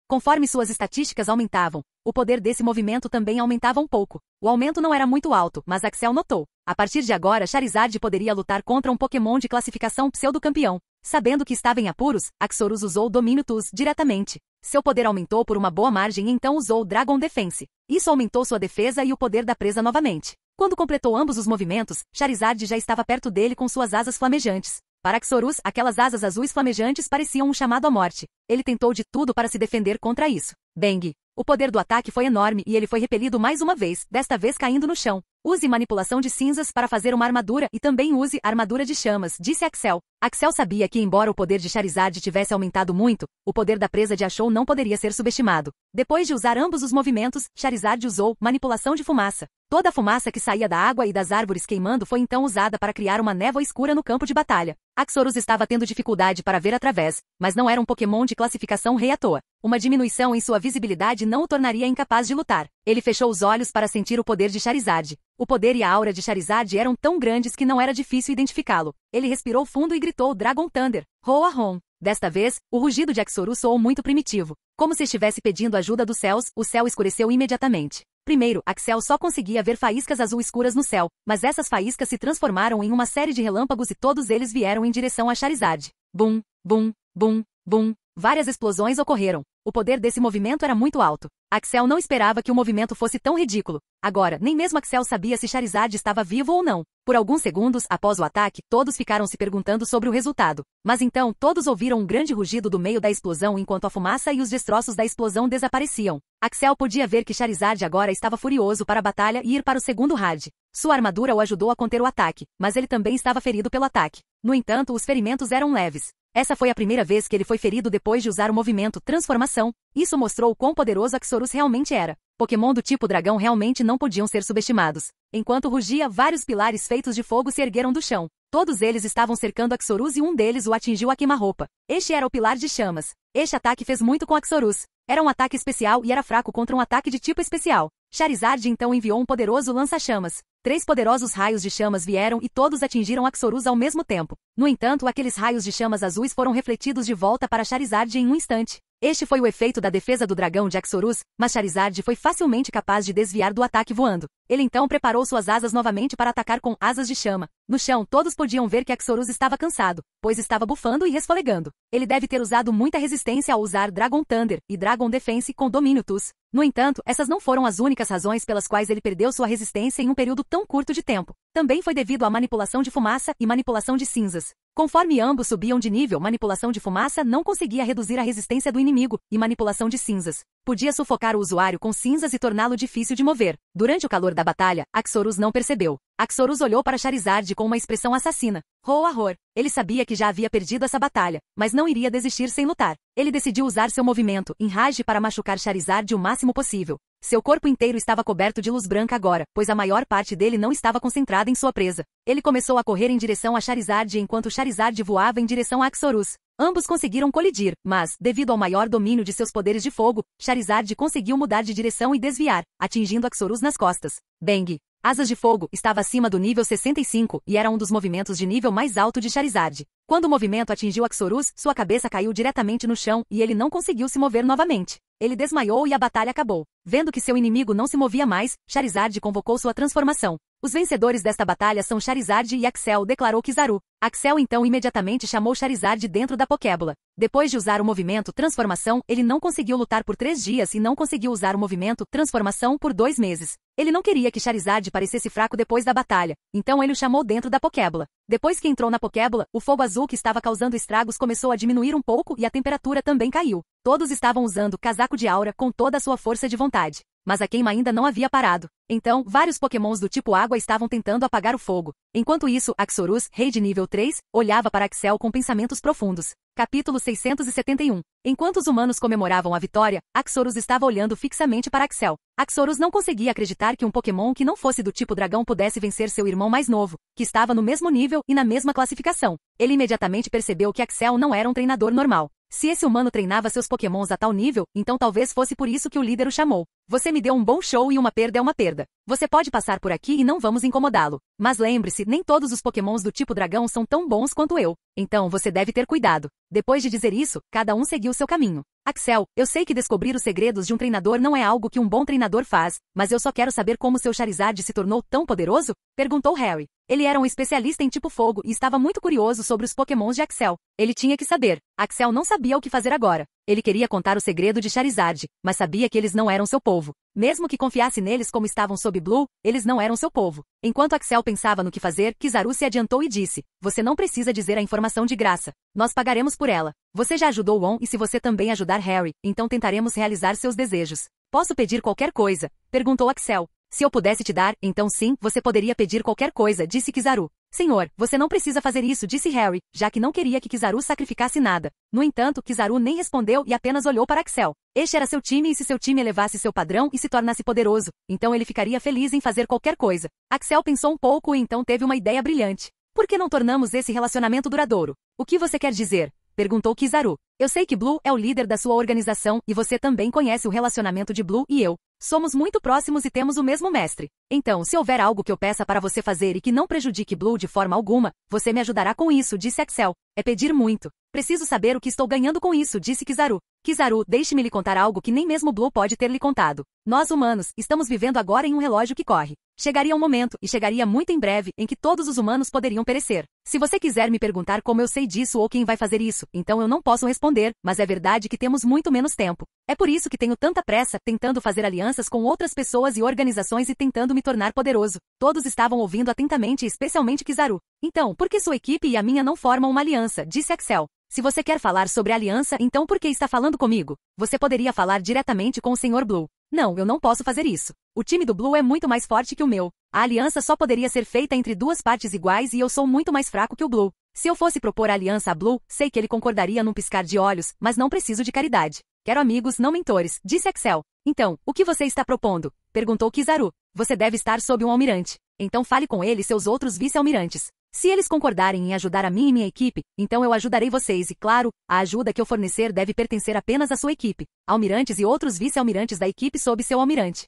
Conforme suas estatísticas aumentavam, o poder desse movimento também aumentava um pouco. O aumento não era muito alto, mas Axel notou. A partir de agora, Charizard poderia lutar contra um Pokémon de classificação pseudo-campeão. Sabendo que estava em apuros, Axorus usou o Domínio TUS diretamente. Seu poder aumentou por uma boa margem e então usou o Dragon Defense. Isso aumentou sua defesa e o poder da presa novamente. Quando completou ambos os movimentos, Charizard já estava perto dele com suas asas flamejantes. Para Axorus, aquelas asas azuis flamejantes pareciam um chamado à morte. Ele tentou de tudo para se defender contra isso. Bang! O poder do ataque foi enorme e ele foi repelido mais uma vez, desta vez caindo no chão. Use manipulação de cinzas para fazer uma armadura e também use armadura de chamas, disse Axel. Axel sabia que embora o poder de Charizard tivesse aumentado muito, o poder da presa de Ashou não poderia ser subestimado. Depois de usar ambos os movimentos, Charizard usou manipulação de fumaça. Toda a fumaça que saía da água e das árvores queimando foi então usada para criar uma névoa escura no campo de batalha. Axorus estava tendo dificuldade para ver através, mas não era um Pokémon de classificação rei à toa. Uma diminuição em sua visibilidade não o tornaria incapaz de lutar. Ele fechou os olhos para sentir o poder de Charizard. O poder e a aura de Charizard eram tão grandes que não era difícil identificá-lo. Ele respirou fundo e gritou Dragon Thunder. Roa-ron. Desta vez, o rugido de Axorus soou muito primitivo. Como se estivesse pedindo ajuda dos céus, o céu escureceu imediatamente. Primeiro, Axel só conseguia ver faíscas azul escuras no céu, mas essas faíscas se transformaram em uma série de relâmpagos e todos eles vieram em direção a Charizard. Bum, bum, bum, bum. Várias explosões ocorreram. O poder desse movimento era muito alto. Axel não esperava que o movimento fosse tão ridículo. Agora, nem mesmo Axel sabia se Charizard estava vivo ou não. Por alguns segundos, após o ataque, todos ficaram se perguntando sobre o resultado. Mas então, todos ouviram um grande rugido do meio da explosão enquanto a fumaça e os destroços da explosão desapareciam. Axel podia ver que Charizard agora estava furioso para a batalha e ir para o segundo raid. Sua armadura o ajudou a conter o ataque, mas ele também estava ferido pelo ataque. No entanto, os ferimentos eram leves. Essa foi a primeira vez que ele foi ferido depois de usar o movimento Transformação. Isso mostrou o quão poderoso Axorus realmente era. Pokémon do tipo dragão realmente não podiam ser subestimados. Enquanto rugia, vários pilares feitos de fogo se ergueram do chão. Todos eles estavam cercando Axorus e um deles o atingiu a queima-roupa. Este era o pilar de chamas. Este ataque fez muito com Axorus. Era um ataque especial e era fraco contra um ataque de tipo especial. Charizard então enviou um poderoso lança-chamas. 3 poderosos raios de chamas vieram e todos atingiram Axorus ao mesmo tempo. No entanto, aqueles raios de chamas azuis foram refletidos de volta para Charizard em um instante. Este foi o efeito da defesa do dragão de Axorus, mas Charizard foi facilmente capaz de desviar do ataque voando. Ele então preparou suas asas novamente para atacar com asas de chama. No chão, todos podiam ver que Axorus estava cansado, pois estava bufando e resfolegando. Ele deve ter usado muita resistência ao usar Dragon Thunder e Dragon Defense com domínio TUS. No entanto, essas não foram as únicas razões pelas quais ele perdeu sua resistência em um período tão curto de tempo. Também foi devido à manipulação de fumaça e manipulação de cinzas. Conforme ambos subiam de nível, manipulação de fumaça não conseguia reduzir a resistência do inimigo, e manipulação de cinzas podia sufocar o usuário com cinzas e torná-lo difícil de mover. Durante o calor da batalha, Axorus não percebeu. Axorus olhou para Charizard com uma expressão assassina. Horror! Ele sabia que já havia perdido essa batalha, mas não iria desistir sem lutar. Ele decidiu usar seu movimento, Enrage, para machucar Charizard o máximo possível. Seu corpo inteiro estava coberto de luz branca agora, pois a maior parte dele não estava concentrada em sua presa. Ele começou a correr em direção a Charizard enquanto Charizard voava em direção a Axorus. Ambos conseguiram colidir, mas, devido ao maior domínio de seus poderes de fogo, Charizard conseguiu mudar de direção e desviar, atingindo Axorus nas costas. Bang! Asas de Fogo estava acima do nível 65 e era um dos movimentos de nível mais alto de Charizard. Quando o movimento atingiu Axorus, sua cabeça caiu diretamente no chão e ele não conseguiu se mover novamente. Ele desmaiou e a batalha acabou. Vendo que seu inimigo não se movia mais, Charizard convocou sua transformação. Os vencedores desta batalha são Charizard e Axel, declarou Kizaru. Axel então imediatamente chamou Charizard dentro da Pokébola. Depois de usar o movimento Transformação, ele não conseguiu lutar por 3 dias e não conseguiu usar o movimento Transformação por 2 meses. Ele não queria que Charizard parecesse fraco depois da batalha, então ele o chamou dentro da Pokébola. Depois que entrou na Pokébola, o fogo azul que estava causando estragos começou a diminuir um pouco e a temperatura também caiu. Todos estavam usando casaco de aura com toda a sua força de vontade. Mas a queima ainda não havia parado. Então, vários pokémons do tipo água estavam tentando apagar o fogo. Enquanto isso, Axorus, rei de nível 3, olhava para Axel com pensamentos profundos. Capítulo 671. Enquanto os humanos comemoravam a vitória, Axorus estava olhando fixamente para Axel. Axorus não conseguia acreditar que um pokémon que não fosse do tipo dragão pudesse vencer seu irmão mais novo, que estava no mesmo nível e na mesma classificação. Ele imediatamente percebeu que Axel não era um treinador normal. Se esse humano treinava seus pokémons a tal nível, então talvez fosse por isso que o líder o chamou. Você me deu um bom show e uma perda é uma perda. Você pode passar por aqui e não vamos incomodá-lo. Mas lembre-se, nem todos os pokémons do tipo dragão são tão bons quanto eu. Então você deve ter cuidado. Depois de dizer isso, cada um seguiu seu caminho. Axel, eu sei que descobrir os segredos de um treinador não é algo que um bom treinador faz, mas eu só quero saber como seu Charizard se tornou tão poderoso? Perguntou Harry. Ele era um especialista em tipo fogo e estava muito curioso sobre os pokémons de Axel. Ele tinha que saber. Axel não sabia o que fazer agora. Ele queria contar o segredo de Charizard, mas sabia que eles não eram seu povo. Mesmo que confiasse neles como estavam sob Blue, eles não eram seu povo. Enquanto Axel pensava no que fazer, Kizaru se adiantou e disse: Você não precisa dizer a informação de graça. Nós pagaremos por ela. Você já ajudou On e se você também ajudar Harry, então tentaremos realizar seus desejos. Posso pedir qualquer coisa? Perguntou Axel. Se eu pudesse te dar, então sim, você poderia pedir qualquer coisa, disse Kizaru. Senhor, você não precisa fazer isso, disse Harry, já que não queria que Kizaru sacrificasse nada. No entanto, Kizaru nem respondeu e apenas olhou para Axel. Este era seu time e se seu time elevasse seu padrão e se tornasse poderoso, então ele ficaria feliz em fazer qualquer coisa. Axel pensou um pouco e então teve uma ideia brilhante. Por que não tornamos esse relacionamento duradouro? O que você quer dizer? Perguntou Kizaru. Eu sei que Blue é o líder da sua organização e você também conhece o relacionamento de Blue e eu. Somos muito próximos e temos o mesmo mestre. Então, se houver algo que eu peça para você fazer e que não prejudique Blue de forma alguma, você me ajudará com isso, disse Axel. É pedir muito. Preciso saber o que estou ganhando com isso, disse Kizaru. Kizaru, deixe-me lhe contar algo que nem mesmo Blue pode ter lhe contado. Nós humanos, estamos vivendo agora em um relógio que corre. Chegaria um momento, e chegaria muito em breve, em que todos os humanos poderiam perecer. Se você quiser me perguntar como eu sei disso ou quem vai fazer isso, então eu não posso responder, mas é verdade que temos muito menos tempo. É por isso que tenho tanta pressa, tentando fazer alianças com outras pessoas e organizações e tentando me tornar poderoso. Todos estavam ouvindo atentamente, especialmente Kizaru. Então, por que sua equipe e a minha não formam uma aliança? Disse Axel. Se você quer falar sobre a aliança, então por que está falando comigo? Você poderia falar diretamente com o Sr. Blue. Não, eu não posso fazer isso. O time do Blue é muito mais forte que o meu. A aliança só poderia ser feita entre duas partes iguais e eu sou muito mais fraco que o Blue. Se eu fosse propor a aliança a Blue, sei que ele concordaria num piscar de olhos, mas não preciso de caridade. Quero amigos, não mentores, disse Axel. Então, o que você está propondo? Perguntou Kizaru. Você deve estar sob um almirante. Então fale com ele e seus outros vice-almirantes. Se eles concordarem em ajudar a mim e minha equipe, então eu ajudarei vocês e, claro, a ajuda que eu fornecer deve pertencer apenas à sua equipe. Almirantes e outros vice-almirantes da equipe sob seu almirante.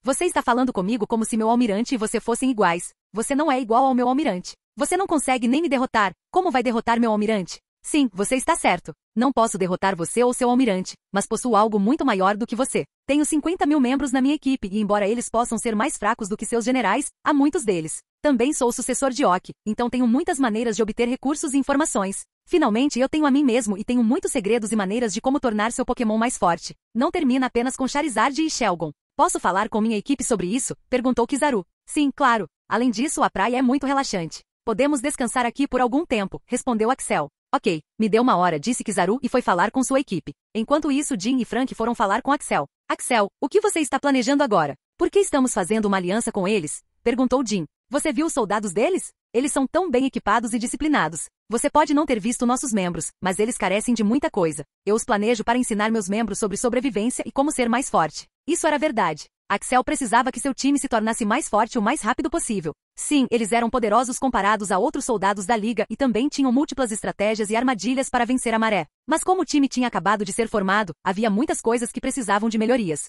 Você está falando comigo como se meu almirante e você fossem iguais. Você não é igual ao meu almirante. Você não consegue nem me derrotar. Como vai derrotar meu almirante? Sim, você está certo. Não posso derrotar você ou seu almirante, mas possuo algo muito maior do que você. Tenho 50.000 membros na minha equipe e embora eles possam ser mais fracos do que seus generais, há muitos deles. Também sou o sucessor de Oki, então tenho muitas maneiras de obter recursos e informações. Finalmente eu tenho a mim mesmo e tenho muitos segredos e maneiras de como tornar seu Pokémon mais forte. Não termina apenas com Charizard e Shelgon. Posso falar com minha equipe sobre isso? Perguntou Kizaru. Sim, claro. Além disso, a praia é muito relaxante. Podemos descansar aqui por algum tempo, respondeu Axel. Ok, me dê uma hora, disse Kizaru e foi falar com sua equipe. Enquanto isso, Jin e Frank foram falar com Axel. Axel, o que você está planejando agora? Por que estamos fazendo uma aliança com eles? Perguntou Jin. Você viu os soldados deles? Eles são tão bem equipados e disciplinados. Você pode não ter visto nossos membros, mas eles carecem de muita coisa. Eu os planejo para ensinar meus membros sobre sobrevivência e como ser mais forte. Isso era verdade. Axel precisava que seu time se tornasse mais forte o mais rápido possível. Sim, eles eram poderosos comparados a outros soldados da liga e também tinham múltiplas estratégias e armadilhas para vencer a maré. Mas como o time tinha acabado de ser formado, havia muitas coisas que precisavam de melhorias.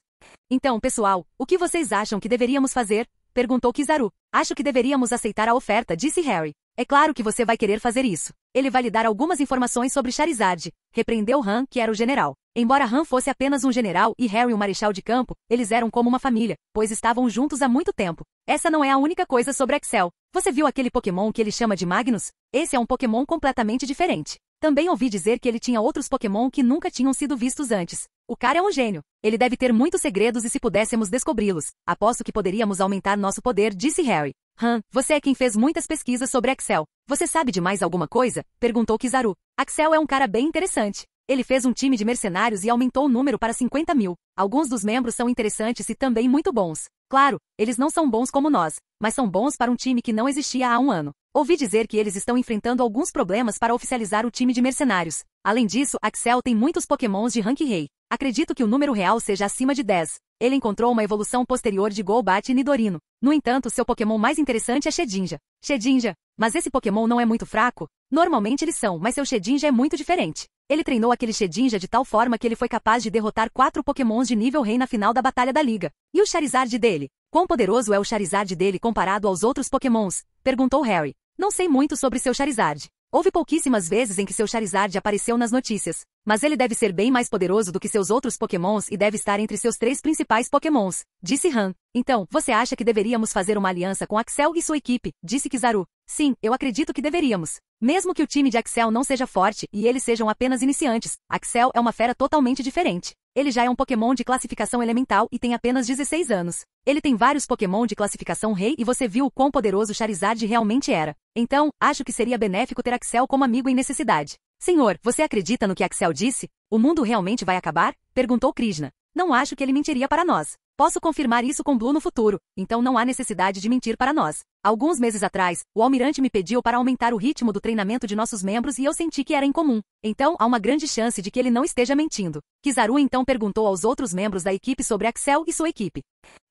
Então, pessoal, o que vocês acham que deveríamos fazer? Perguntou Kizaru. Acho que deveríamos aceitar a oferta, disse Harry. É claro que você vai querer fazer isso. Ele vai lhe dar algumas informações sobre Charizard. Repreendeu Han, que era o general. Embora Han fosse apenas um general e Harry um marechal de campo, eles eram como uma família, pois estavam juntos há muito tempo. Essa não é a única coisa sobre Axel. Você viu aquele Pokémon que ele chama de Magnus? Esse é um Pokémon completamente diferente. Também ouvi dizer que ele tinha outros Pokémon que nunca tinham sido vistos antes. O cara é um gênio. Ele deve ter muitos segredos e se pudéssemos descobri-los, aposto que poderíamos aumentar nosso poder, disse Harry. Han, você é quem fez muitas pesquisas sobre Axel. Você sabe de mais alguma coisa? Perguntou Kizaru. Axel é um cara bem interessante. Ele fez um time de mercenários e aumentou o número para 50.000. Alguns dos membros são interessantes e também muito bons. Claro, eles não são bons como nós, mas são bons para um time que não existia há um ano. Ouvi dizer que eles estão enfrentando alguns problemas para oficializar o time de mercenários. Além disso, Axel tem muitos Pokémons de rank rei. Acredito que o número real seja acima de 10. Ele encontrou uma evolução posterior de Golbat e Nidorino. No entanto, seu Pokémon mais interessante é Shedinja. Shedinja. Mas esse Pokémon não é muito fraco? Normalmente eles são, mas seu Shedinja é muito diferente. Ele treinou aquele Shedinja de tal forma que ele foi capaz de derrotar 4 Pokémons de nível rei na final da Batalha da Liga. E o Charizard dele? Quão poderoso é o Charizard dele comparado aos outros Pokémons? Perguntou Harry. Não sei muito sobre seu Charizard. Houve pouquíssimas vezes em que seu Charizard apareceu nas notícias. Mas ele deve ser bem mais poderoso do que seus outros Pokémons e deve estar entre seus 3 principais Pokémons, disse Han. Então, você acha que deveríamos fazer uma aliança com Axel e sua equipe? Disse Kizaru. Sim, eu acredito que deveríamos. Mesmo que o time de Axel não seja forte e eles sejam apenas iniciantes, Axel é uma fera totalmente diferente. Ele já é um Pokémon de classificação elemental e tem apenas 16 anos. Ele tem vários Pokémon de classificação rei e você viu o quão poderoso Charizard realmente era. Então, acho que seria benéfico ter Axel como amigo em necessidade. Senhor, você acredita no que Axel disse? O mundo realmente vai acabar? Perguntou Krishna. Não acho que ele mentiria para nós. Posso confirmar isso com Blue no futuro, então não há necessidade de mentir para nós. Alguns meses atrás, o almirante me pediu para aumentar o ritmo do treinamento de nossos membros e eu senti que era incomum. Então, há uma grande chance de que ele não esteja mentindo. Kizaru então perguntou aos outros membros da equipe sobre Axel e sua equipe.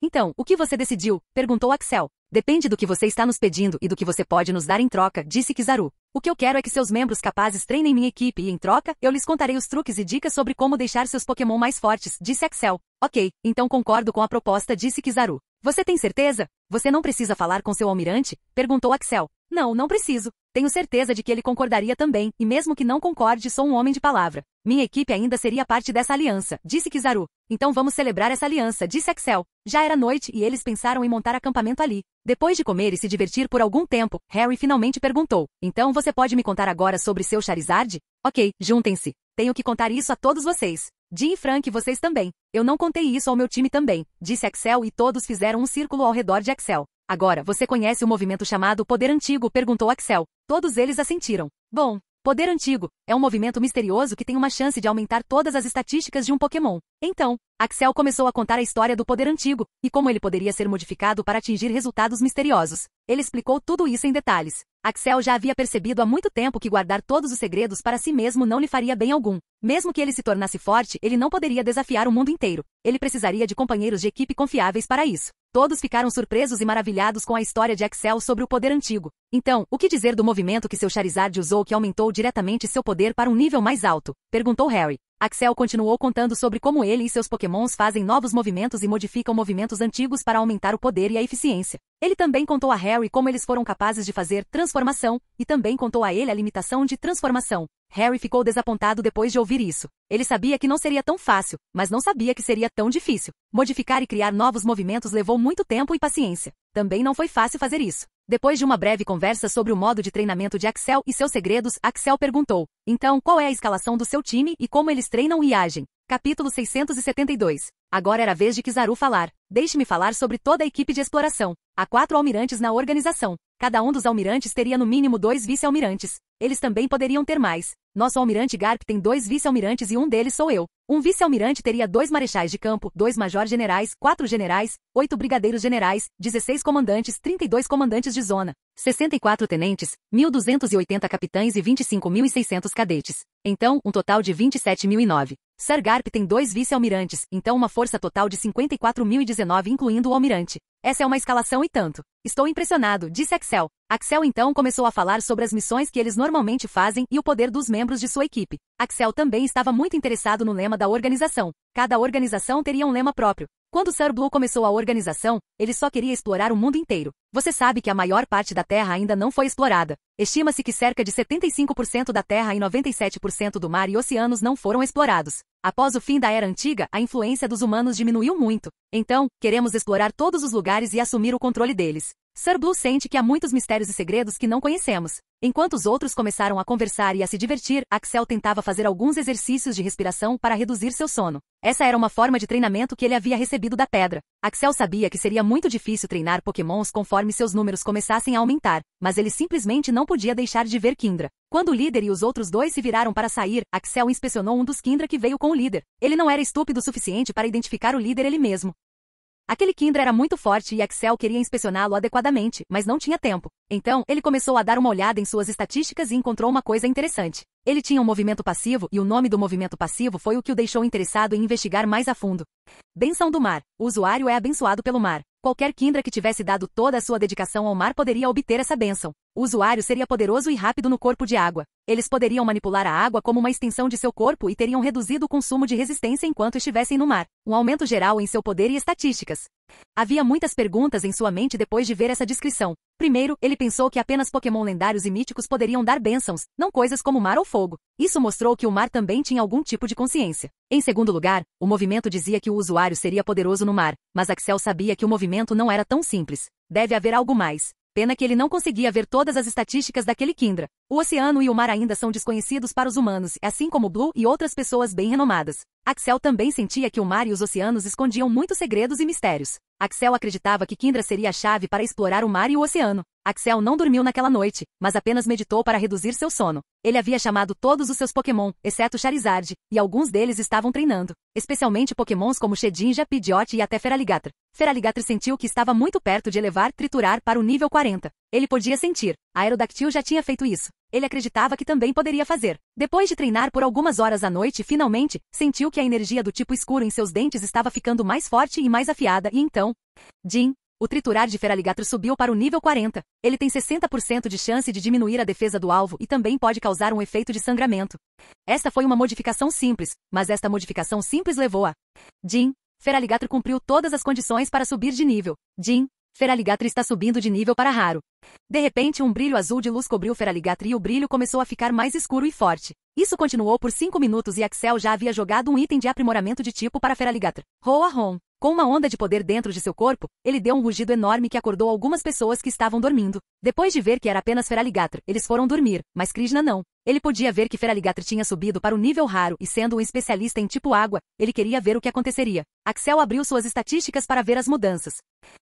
Então, o que você decidiu? Perguntou Axel. Depende do que você está nos pedindo e do que você pode nos dar em troca, disse Kizaru. O que eu quero é que seus membros capazes treinem minha equipe e, em troca, eu lhes contarei os truques e dicas sobre como deixar seus Pokémon mais fortes, disse Axel. Ok, então concordo com a proposta, disse Kizaru. Você tem certeza? Você não precisa falar com seu almirante? Perguntou Axel. Não, não preciso. Tenho certeza de que ele concordaria também, e mesmo que não concorde, sou um homem de palavra. Minha equipe ainda seria parte dessa aliança, disse Kizaru. Então vamos celebrar essa aliança, disse Axel. Já era noite e eles pensaram em montar acampamento ali. Depois de comer e se divertir por algum tempo, Harry finalmente perguntou. Então você pode me contar agora sobre seu Charizard? Ok, juntem-se. Tenho que contar isso a todos vocês. Jim e Frank, vocês também. Eu não contei isso ao meu time também, disse Axel e todos fizeram um círculo ao redor de Axel. Agora, você conhece o movimento chamado Poder Antigo? Perguntou Axel. Todos eles assentiram. Bom, Poder Antigo é um movimento misterioso que tem uma chance de aumentar todas as estatísticas de um Pokémon. Então, Axel começou a contar a história do Poder Antigo e como ele poderia ser modificado para atingir resultados misteriosos. Ele explicou tudo isso em detalhes. Axel já havia percebido há muito tempo que guardar todos os segredos para si mesmo não lhe faria bem algum. Mesmo que ele se tornasse forte, ele não poderia desafiar o mundo inteiro. Ele precisaria de companheiros de equipe confiáveis para isso. Todos ficaram surpresos e maravilhados com a história de Axel sobre o Poder Antigo. Então, o que dizer do movimento que seu Charizard usou que aumentou diretamente seu poder para um nível mais alto? Perguntou Harry. Axel continuou contando sobre como ele e seus pokémons fazem novos movimentos e modificam movimentos antigos para aumentar o poder e a eficiência. Ele também contou a Harry como eles foram capazes de fazer transformação, e também contou a ele a limitação de transformação. Harry ficou desapontado depois de ouvir isso. Ele sabia que não seria tão fácil, mas não sabia que seria tão difícil. Modificar e criar novos movimentos levou muito tempo e paciência. Também não foi fácil fazer isso. Depois de uma breve conversa sobre o modo de treinamento de Axel e seus segredos, Axel perguntou: então, qual é a escalação do seu time e como eles treinam e agem? Capítulo 672. Agora era a vez de Kizaru falar. Deixe-me falar sobre toda a equipe de exploração. Há 4 almirantes na organização. Cada um dos almirantes teria no mínimo 2 vice-almirantes. Eles também poderiam ter mais. Nosso almirante Garp tem 2 vice-almirantes e um deles sou eu. Um vice-almirante teria 2 marechais de campo, 2 major-generais, 4 generais, 8 brigadeiros generais, 16 comandantes, 32 comandantes de zona, 64 tenentes, 1.280 capitães e 25.600 cadetes. Então, um total de 27.009. Sir Garp tem 2 vice-almirantes, então uma força total de 54.019 incluindo o almirante. Essa é uma escalação e tanto. Estou impressionado, disse Axel. Axel então começou a falar sobre as missões que eles normalmente fazem e o poder dos membros de sua equipe. Axel também estava muito interessado no lema da organização. Cada organização teria um lema próprio. Quando Sir Blue começou a organização, ele só queria explorar o mundo inteiro. Você sabe que a maior parte da Terra ainda não foi explorada. Estima-se que cerca de 75% da Terra e 97% do mar e oceanos não foram explorados. Após o fim da Era Antiga, a influência dos humanos diminuiu muito. Então, queremos explorar todos os lugares e assumir o controle deles. Sir Blue sente que há muitos mistérios e segredos que não conhecemos. Enquanto os outros começaram a conversar e a se divertir, Axel tentava fazer alguns exercícios de respiração para reduzir seu sono. Essa era uma forma de treinamento que ele havia recebido da pedra. Axel sabia que seria muito difícil treinar pokémons conforme seus números começassem a aumentar, mas ele simplesmente não podia deixar de ver Kindra. Quando o líder e os outros 2 se viraram para sair, Axel inspecionou um dos Kindra que veio com o líder. Ele não era estúpido o suficiente para identificar o líder ele mesmo. Aquele Kindra era muito forte e Axel queria inspecioná-lo adequadamente, mas não tinha tempo. Então, ele começou a dar uma olhada em suas estatísticas e encontrou uma coisa interessante. Ele tinha um movimento passivo e o nome do movimento passivo foi o que o deixou interessado em investigar mais a fundo. Bênção do mar. O usuário é abençoado pelo mar. Qualquer Kindra que tivesse dado toda a sua dedicação ao mar poderia obter essa bênção. O usuário seria poderoso e rápido no corpo de água. Eles poderiam manipular a água como uma extensão de seu corpo e teriam reduzido o consumo de resistência enquanto estivessem no mar. Um aumento geral em seu poder e estatísticas. Havia muitas perguntas em sua mente depois de ver essa descrição. Primeiro, ele pensou que apenas Pokémon lendários e míticos poderiam dar bênçãos, não coisas como mar ou fogo. Isso mostrou que o mar também tinha algum tipo de consciência. Em segundo lugar, o movimento dizia que o usuário seria poderoso no mar, mas Axel sabia que o movimento não era tão simples. Deve haver algo mais. Pena que ele não conseguia ver todas as estatísticas daquele Kindra. O oceano e o mar ainda são desconhecidos para os humanos, assim como Blue e outras pessoas bem renomadas. Axel também sentia que o mar e os oceanos escondiam muitos segredos e mistérios. Axel acreditava que Kindra seria a chave para explorar o mar e o oceano. Axel não dormiu naquela noite, mas apenas meditou para reduzir seu sono. Ele havia chamado todos os seus Pokémon, exceto Charizard, e alguns deles estavam treinando. Especialmente Pokémons como Shedinja, Pidgeot e até Feraligatr. Feraligatr sentiu que estava muito perto de elevar Triturar para o nível 40. Ele podia sentir. Aerodactyl já tinha feito isso. Ele acreditava que também poderia fazer. Depois de treinar por algumas horas à noite, finalmente, sentiu que a energia do tipo escuro em seus dentes estava ficando mais forte e mais afiada e então... Jim, o triturar de Feraligatr subiu para o nível 40. Ele tem 60% de chance de diminuir a defesa do alvo e também pode causar um efeito de sangramento. Esta foi uma modificação simples, mas esta modificação simples levou a... Jim, Feraligatr cumpriu todas as condições para subir de nível. Jim, Feraligatr está subindo de nível para raro. De repente, um brilho azul de luz cobriu Feraligatr e o brilho começou a ficar mais escuro e forte. Isso continuou por 5 minutos e Axel já havia jogado um item de aprimoramento de tipo para Feraligatr. Roa-Rom. Com uma onda de poder dentro de seu corpo, ele deu um rugido enorme que acordou algumas pessoas que estavam dormindo. Depois de ver que era apenas Feraligatr, eles foram dormir, mas Krishna não. Ele podia ver que Feraligatr tinha subido para o nível raro e sendo um especialista em tipo água, ele queria ver o que aconteceria. Axel abriu suas estatísticas para ver as mudanças.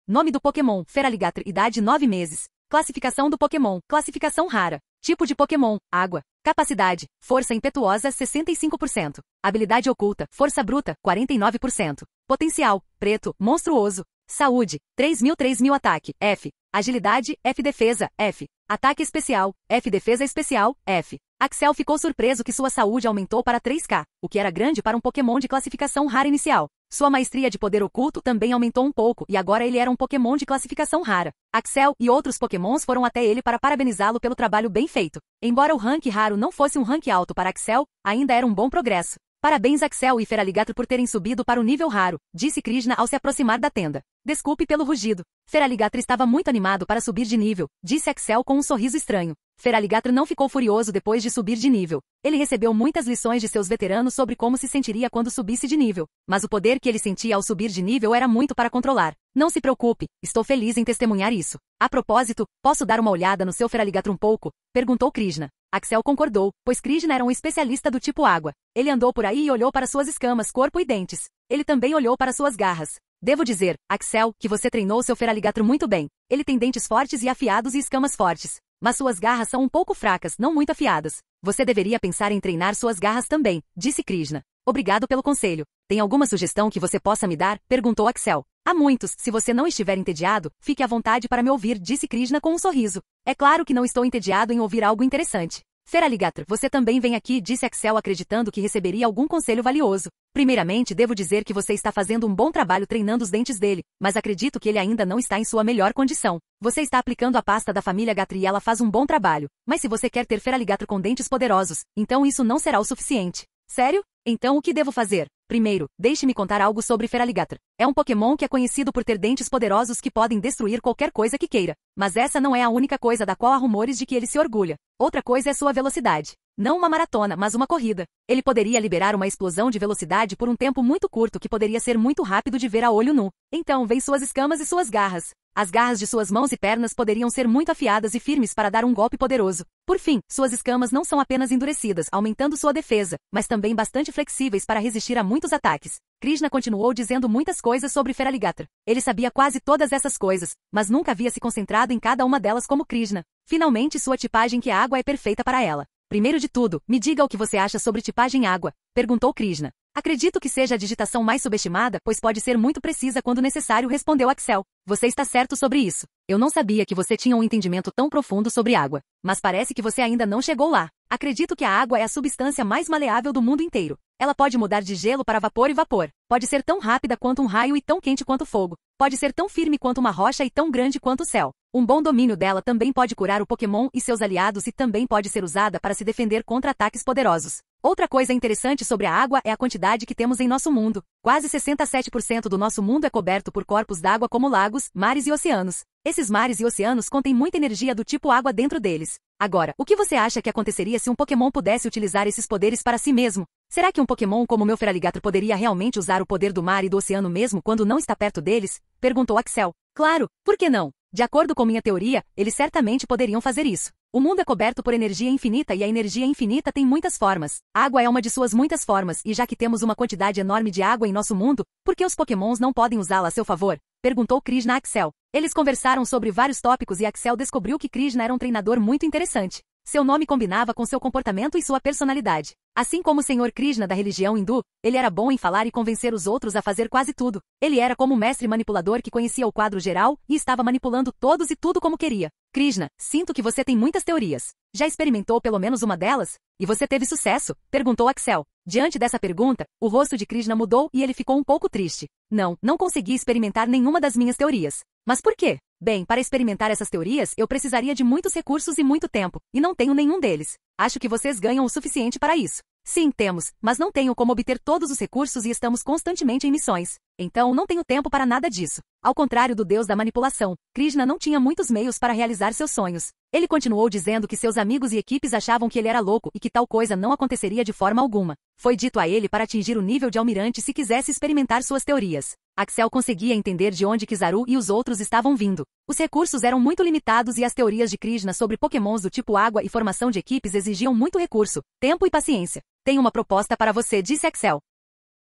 Nome do Pokémon, Feraligatr, idade 9 meses. Classificação do Pokémon, classificação rara. Tipo de Pokémon, água. Capacidade, força impetuosa 65%. Habilidade oculta, força bruta 49%. Potencial, preto, monstruoso. Saúde, 3.000 ataque, F. Agilidade, F defesa, F. Ataque especial, F defesa especial, F. Axel ficou surpreso que sua saúde aumentou para 3k, o que era grande para um Pokémon de classificação rara inicial. Sua maestria de poder oculto também aumentou um pouco e agora ele era um Pokémon de classificação rara. Axel e outros Pokémons foram até ele para parabenizá-lo pelo trabalho bem feito. Embora o rank raro não fosse um rank alto para Axel, ainda era um bom progresso. Parabéns Axel e Feraligatr por terem subido para o nível raro, disse Krishna ao se aproximar da tenda. Desculpe pelo rugido. Feraligatr estava muito animado para subir de nível, disse Axel com um sorriso estranho. Feraligatr não ficou furioso depois de subir de nível. Ele recebeu muitas lições de seus veteranos sobre como se sentiria quando subisse de nível, mas o poder que ele sentia ao subir de nível era muito para controlar. Não se preocupe, estou feliz em testemunhar isso. A propósito, posso dar uma olhada no seu Feraligatr um pouco? Perguntou Krishna. Axel concordou, pois Krishna era um especialista do tipo água. Ele andou por aí e olhou para suas escamas, corpo e dentes. Ele também olhou para suas garras. Devo dizer, Axel, que você treinou seu Feraligatr muito bem. Ele tem dentes fortes e afiados e escamas fortes. Mas suas garras são um pouco fracas, não muito afiadas. Você deveria pensar em treinar suas garras também, disse Krishna. Obrigado pelo conselho. Tem alguma sugestão que você possa me dar? Perguntou Axel. Há muitos, se você não estiver entediado, fique à vontade para me ouvir, disse Krishna com um sorriso. É claro que não estou entediado em ouvir algo interessante. Feraligatr, você também vem aqui, disse Axel acreditando que receberia algum conselho valioso. Primeiramente, devo dizer que você está fazendo um bom trabalho treinando os dentes dele, mas acredito que ele ainda não está em sua melhor condição. Você está aplicando a pasta da família Gatr e ela faz um bom trabalho, mas se você quer ter Feraligatr com dentes poderosos, então isso não será o suficiente. Sério? Então o que devo fazer? Primeiro, deixe-me contar algo sobre Feraligatr. É um Pokémon que é conhecido por ter dentes poderosos que podem destruir qualquer coisa que queira. Mas essa não é a única coisa da qual há rumores de que ele se orgulha. Outra coisa é sua velocidade. Não uma maratona, mas uma corrida. Ele poderia liberar uma explosão de velocidade por um tempo muito curto que poderia ser muito rápido de ver a olho nu. Então vem suas escamas e suas garras. As garras de suas mãos e pernas poderiam ser muito afiadas e firmes para dar um golpe poderoso. Por fim, suas escamas não são apenas endurecidas, aumentando sua defesa, mas também bastante flexíveis para resistir a muitos ataques. Krishna continuou dizendo muitas coisas sobre Feraligatr. Ele sabia quase todas essas coisas, mas nunca havia se concentrado em cada uma delas como Krishna. Finalmente sua tipagem que a água é perfeita para ela. Primeiro de tudo, me diga o que você acha sobre tipagem água, perguntou Krishna. Acredito que seja a digitação mais subestimada, pois pode ser muito precisa quando necessário, respondeu Axel. Você está certo sobre isso. Eu não sabia que você tinha um entendimento tão profundo sobre água, mas parece que você ainda não chegou lá. Acredito que a água é a substância mais maleável do mundo inteiro. Ela pode mudar de gelo para vapor e vapor. Pode ser tão rápida quanto um raio e tão quente quanto fogo. Pode ser tão firme quanto uma rocha e tão grande quanto o céu. Um bom domínio dela também pode curar o Pokémon e seus aliados e também pode ser usada para se defender contra ataques poderosos. Outra coisa interessante sobre a água é a quantidade que temos em nosso mundo. Quase 67% do nosso mundo é coberto por corpos d'água como lagos, mares e oceanos. Esses mares e oceanos contêm muita energia do tipo água dentro deles. Agora, o que você acha que aconteceria se um Pokémon pudesse utilizar esses poderes para si mesmo? Será que um Pokémon como meu Feraligatr poderia realmente usar o poder do mar e do oceano mesmo quando não está perto deles? Perguntou Axel. Claro, por que não? De acordo com minha teoria, eles certamente poderiam fazer isso. O mundo é coberto por energia infinita e a energia infinita tem muitas formas. A água é uma de suas muitas formas e já que temos uma quantidade enorme de água em nosso mundo, por que os Pokémons não podem usá-la a seu favor? Perguntou Krishna a Axel. Eles conversaram sobre vários tópicos e Axel descobriu que Krishna era um treinador muito interessante. Seu nome combinava com seu comportamento e sua personalidade. Assim como o Senhor Krishna da religião hindu, ele era bom em falar e convencer os outros a fazer quase tudo. Ele era como um mestre manipulador que conhecia o quadro geral e estava manipulando todos e tudo como queria. Krishna, sinto que você tem muitas teorias. Já experimentou pelo menos uma delas? E você teve sucesso? Perguntou Axel. Diante dessa pergunta, o rosto de Krishna mudou e ele ficou um pouco triste. Não consegui experimentar nenhuma das minhas teorias. Mas por quê? Bem, para experimentar essas teorias, eu precisaria de muitos recursos e muito tempo, e não tenho nenhum deles. Acho que vocês ganham o suficiente para isso. Sim, temos, mas não tenho como obter todos os recursos e estamos constantemente em missões. Então, não tenho tempo para nada disso. Ao contrário do deus da manipulação, Krishna não tinha muitos meios para realizar seus sonhos. Ele continuou dizendo que seus amigos e equipes achavam que ele era louco e que tal coisa não aconteceria de forma alguma. Foi dito a ele para atingir o nível de almirante se quisesse experimentar suas teorias. Axel conseguia entender de onde Kizaru e os outros estavam vindo. Os recursos eram muito limitados e as teorias de Krishna sobre Pokémons do tipo água e formação de equipes exigiam muito recurso, tempo e paciência. Tenho uma proposta para você, disse Axel.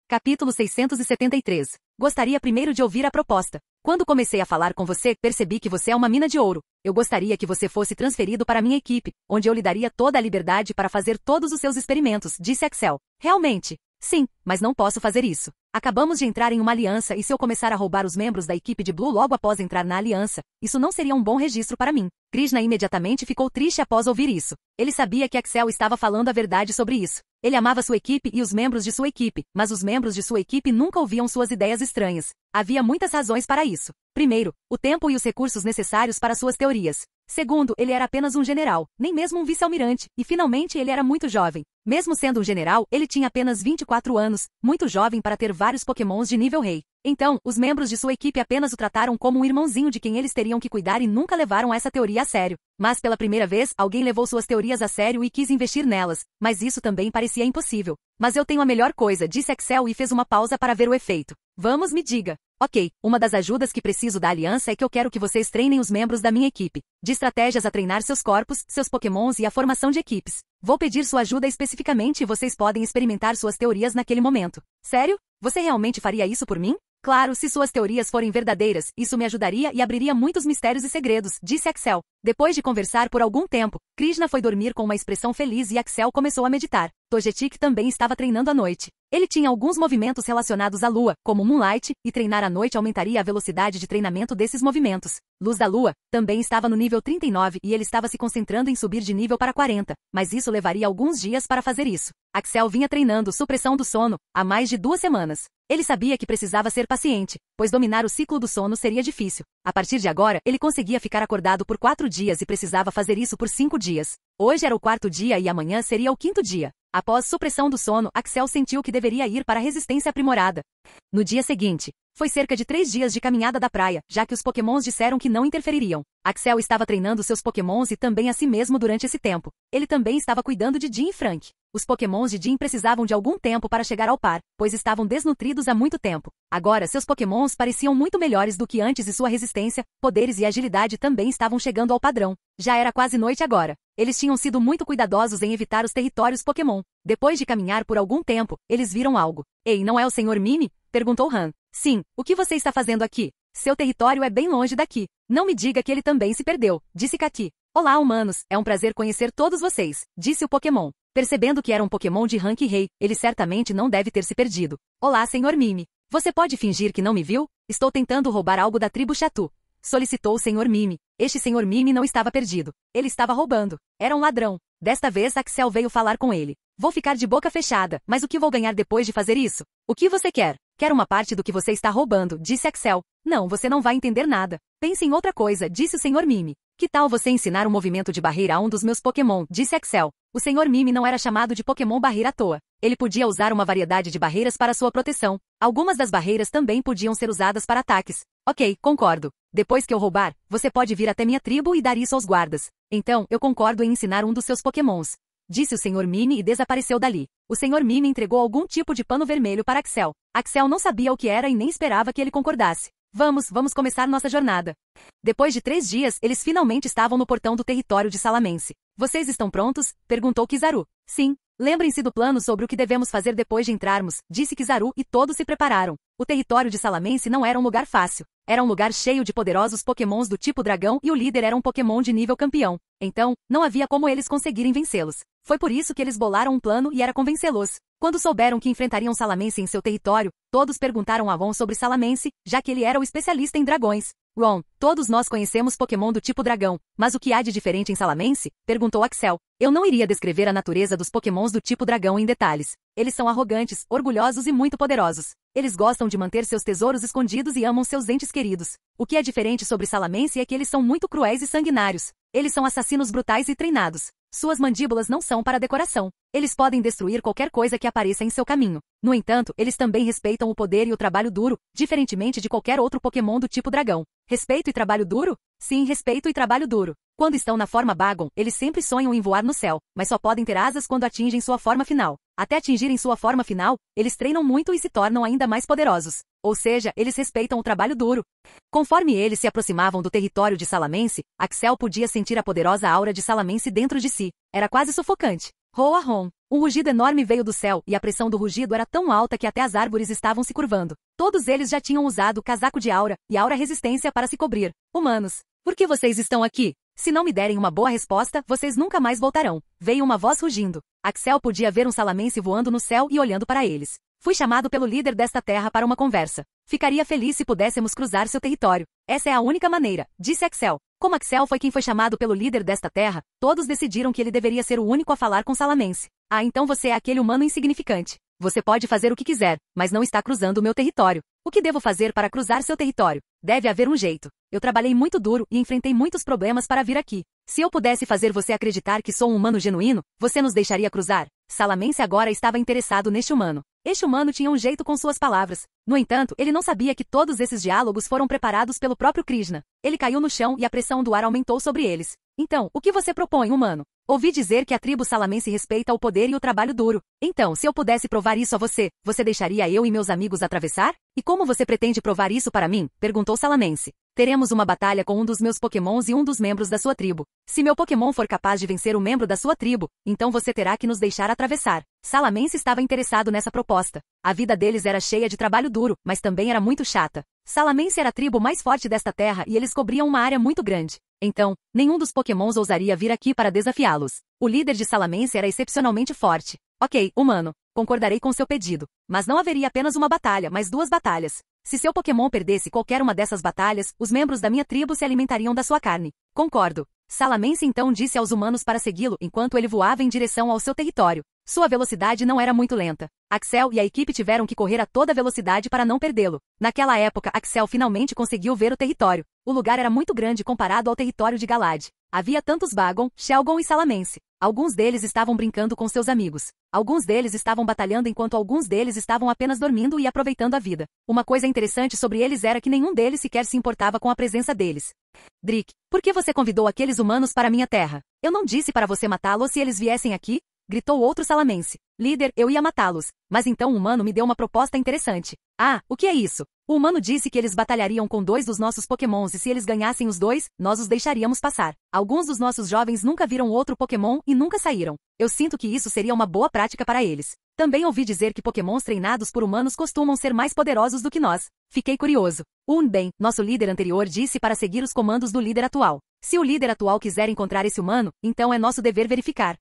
Capítulo 673. Gostaria primeiro de ouvir a proposta. Quando comecei a falar com você, percebi que você é uma mina de ouro. Eu gostaria que você fosse transferido para minha equipe, onde eu lhe daria toda a liberdade para fazer todos os seus experimentos, disse Axel. Realmente? Sim, mas não posso fazer isso. Acabamos de entrar em uma aliança e se eu começar a roubar os membros da equipe de Blue logo após entrar na aliança, isso não seria um bom registro para mim. Krishna imediatamente ficou triste após ouvir isso. Ele sabia que Axel estava falando a verdade sobre isso. Ele amava sua equipe e os membros de sua equipe, mas os membros de sua equipe nunca ouviam suas ideias estranhas. Havia muitas razões para isso. Primeiro, o tempo e os recursos necessários para suas teorias. Segundo, ele era apenas um general, nem mesmo um vice-almirante, e finalmente ele era muito jovem. Mesmo sendo um general, ele tinha apenas 24 anos, muito jovem para ter vários pokémons de nível rei. Então, os membros de sua equipe apenas o trataram como um irmãozinho de quem eles teriam que cuidar e nunca levaram essa teoria a sério. Mas pela primeira vez, alguém levou suas teorias a sério e quis investir nelas, mas isso também parecia impossível. Mas eu tenho a melhor coisa, disse Axel e fez uma pausa para ver o efeito. Vamos, me diga. Ok, uma das ajudas que preciso da aliança é que eu quero que vocês treinem os membros da minha equipe. De estratégias a treinar seus corpos, seus pokémons e a formação de equipes. Vou pedir sua ajuda especificamente e vocês podem experimentar suas teorias naquele momento. Sério? Você realmente faria isso por mim? Claro, se suas teorias forem verdadeiras, isso me ajudaria e abriria muitos mistérios e segredos, disse Axel. Depois de conversar por algum tempo, Krishna foi dormir com uma expressão feliz e Axel começou a meditar. Togetic também estava treinando à noite. Ele tinha alguns movimentos relacionados à lua, como Moonlight, e treinar à noite aumentaria a velocidade de treinamento desses movimentos. Luz da Lua também estava no nível 39 e ele estava se concentrando em subir de nível para 40, mas isso levaria alguns dias para fazer isso. Axel vinha treinando supressão do sono há mais de 2 semanas. Ele sabia que precisava ser paciente, pois dominar o ciclo do sono seria difícil. A partir de agora, ele conseguia ficar acordado por 4 dias e precisava fazer isso por 5 dias. Hoje era o 4º dia e amanhã seria o 5º dia. Após supressão do sono, Axel sentiu que deveria ir para a resistência aprimorada. No dia seguinte, foi cerca de 3 dias de caminhada da praia, já que os pokémons disseram que não interfeririam. Axel estava treinando seus pokémons e também a si mesmo durante esse tempo. Ele também estava cuidando de Jim e Frank. Os pokémons de Jim precisavam de algum tempo para chegar ao par, pois estavam desnutridos há muito tempo. Agora, seus pokémons pareciam muito melhores do que antes e sua resistência, poderes e agilidade também estavam chegando ao padrão. Já era quase noite agora. Eles tinham sido muito cuidadosos em evitar os territórios Pokémon. Depois de caminhar por algum tempo, eles viram algo. Ei, não é o Sr. Mime? Perguntou Han. Sim, o que você está fazendo aqui? Seu território é bem longe daqui. Não me diga que ele também se perdeu, disse Kaki. Olá, humanos, é um prazer conhecer todos vocês, disse o Pokémon. Percebendo que era um Pokémon de rank rei, ele certamente não deve ter se perdido. Olá, Sr. Mime. Você pode fingir que não me viu? Estou tentando roubar algo da tribo Chatu. Solicitou o Sr. Mime. Este Sr. Mime não estava perdido. Ele estava roubando. Era um ladrão. Desta vez, Axel veio falar com ele. Vou ficar de boca fechada, mas o que vou ganhar depois de fazer isso? O que você quer? Quero uma parte do que você está roubando, disse Axel. Não, você não vai entender nada. Pense em outra coisa, disse o Sr. Mime. Que tal você ensinar um movimento de barreira a um dos meus Pokémon, disse Axel. O Sr. Mime não era chamado de Pokémon barreira à toa. Ele podia usar uma variedade de barreiras para sua proteção. Algumas das barreiras também podiam ser usadas para ataques. Ok, concordo. Depois que eu roubar, você pode vir até minha tribo e dar isso aos guardas. Então, eu concordo em ensinar um dos seus Pokémons. Disse o Sr. Mime e desapareceu dali. O Sr. Mime entregou algum tipo de pano vermelho para Axel. Axel não sabia o que era e nem esperava que ele concordasse. Vamos começar nossa jornada. Depois de 3 dias, eles finalmente estavam no portão do território de Salamense. Vocês estão prontos? Perguntou Kizaru. Sim. Lembrem-se do plano sobre o que devemos fazer depois de entrarmos, disse Kizaru e todos se prepararam. O território de Salamense não era um lugar fácil. Era um lugar cheio de poderosos pokémons do tipo dragão e o líder era um pokémon de nível campeão. Então, não havia como eles conseguirem vencê-los. Foi por isso que eles bolaram um plano e era convencê-los. Quando souberam que enfrentariam Salamense em seu território, todos perguntaram a Ron sobre Salamense, já que ele era o especialista em dragões. Ron, todos nós conhecemos Pokémon do tipo dragão, mas o que há de diferente em Salamense? Perguntou Axel. Eu não iria descrever a natureza dos Pokémons do tipo dragão em detalhes. Eles são arrogantes, orgulhosos e muito poderosos. Eles gostam de manter seus tesouros escondidos e amam seus entes queridos. O que é diferente sobre Salamense é que eles são muito cruéis e sanguinários. Eles são assassinos brutais e treinados. Suas mandíbulas não são para decoração. Eles podem destruir qualquer coisa que apareça em seu caminho. No entanto, eles também respeitam o poder e o trabalho duro, diferentemente de qualquer outro Pokémon do tipo dragão. Respeito e trabalho duro? Sim, respeito e trabalho duro. Quando estão na forma Bagon, eles sempre sonham em voar no céu, mas só podem ter asas quando atingem sua forma final. Até atingirem sua forma final, eles treinam muito e se tornam ainda mais poderosos. Ou seja, eles respeitam o trabalho duro. Conforme eles se aproximavam do território de Salamense, Axel podia sentir a poderosa aura de Salamense dentro de si. Era quase sufocante. Roa-rom. Um rugido enorme veio do céu e a pressão do rugido era tão alta que até as árvores estavam se curvando. Todos eles já tinham usado casaco de aura e aura resistência para se cobrir. Humanos, por que vocês estão aqui? Se não me derem uma boa resposta, vocês nunca mais voltarão. Veio uma voz rugindo. Axel podia ver um Salamense voando no céu e olhando para eles. Fui chamado pelo líder desta terra para uma conversa. Ficaria feliz se pudéssemos cruzar seu território. Essa é a única maneira, disse Axel. Como Axel foi quem foi chamado pelo líder desta terra, todos decidiram que ele deveria ser o único a falar com Salamense. Ah, então você é aquele humano insignificante. Você pode fazer o que quiser, mas não está cruzando o meu território. O que devo fazer para cruzar seu território? Deve haver um jeito. Eu trabalhei muito duro e enfrentei muitos problemas para vir aqui. Se eu pudesse fazer você acreditar que sou um humano genuíno, você nos deixaria cruzar? Salamence agora estava interessado neste humano. Este humano tinha um jeito com suas palavras. No entanto, ele não sabia que todos esses diálogos foram preparados pelo próprio Krishna. Ele caiu no chão e a pressão do ar aumentou sobre eles. Então, o que você propõe, humano? Ouvi dizer que a tribo Salamence respeita o poder e o trabalho duro. Então, se eu pudesse provar isso a você, você deixaria eu e meus amigos atravessar? E como você pretende provar isso para mim? Perguntou Salamence. Teremos uma batalha com um dos meus pokémons e um dos membros da sua tribo. Se meu pokémon for capaz de vencer o membro da sua tribo, então você terá que nos deixar atravessar. Salamence estava interessado nessa proposta. A vida deles era cheia de trabalho duro, mas também era muito chata. Salamence era a tribo mais forte desta terra e eles cobriam uma área muito grande. Então, nenhum dos pokémons ousaria vir aqui para desafiá-los. O líder de Salamence era excepcionalmente forte. Ok, humano, concordarei com seu pedido. Mas não haveria apenas uma batalha, mas 2 batalhas. Se seu Pokémon perdesse qualquer uma dessas batalhas, os membros da minha tribo se alimentariam da sua carne. Concordo. Salamence então disse aos humanos para segui-lo enquanto ele voava em direção ao seu território. Sua velocidade não era muito lenta. Axel e a equipe tiveram que correr a toda velocidade para não perdê-lo. Naquela época, Axel finalmente conseguiu ver o território. O lugar era muito grande comparado ao território de Galad. Havia tantos Bagon, Shelgon e Salamence. Alguns deles estavam brincando com seus amigos. Alguns deles estavam batalhando enquanto alguns deles estavam apenas dormindo e aproveitando a vida. Uma coisa interessante sobre eles era que nenhum deles sequer se importava com a presença deles. Drick, por que você convidou aqueles humanos para minha terra? Eu não disse para você matá-los se eles viessem aqui? Gritou outro Salamence. Líder, eu ia matá-los. Mas então o humano me deu uma proposta interessante. Ah, o que é isso? O humano disse que eles batalhariam com 2 dos nossos pokémons e se eles ganhassem os 2, nós os deixaríamos passar. Alguns dos nossos jovens nunca viram outro pokémon e nunca saíram. Eu sinto que isso seria uma boa prática para eles. Também ouvi dizer que pokémons treinados por humanos costumam ser mais poderosos do que nós. Fiquei curioso. Bem, nosso líder anterior disse para seguir os comandos do líder atual. Se o líder atual quiser encontrar esse humano, então é nosso dever verificar.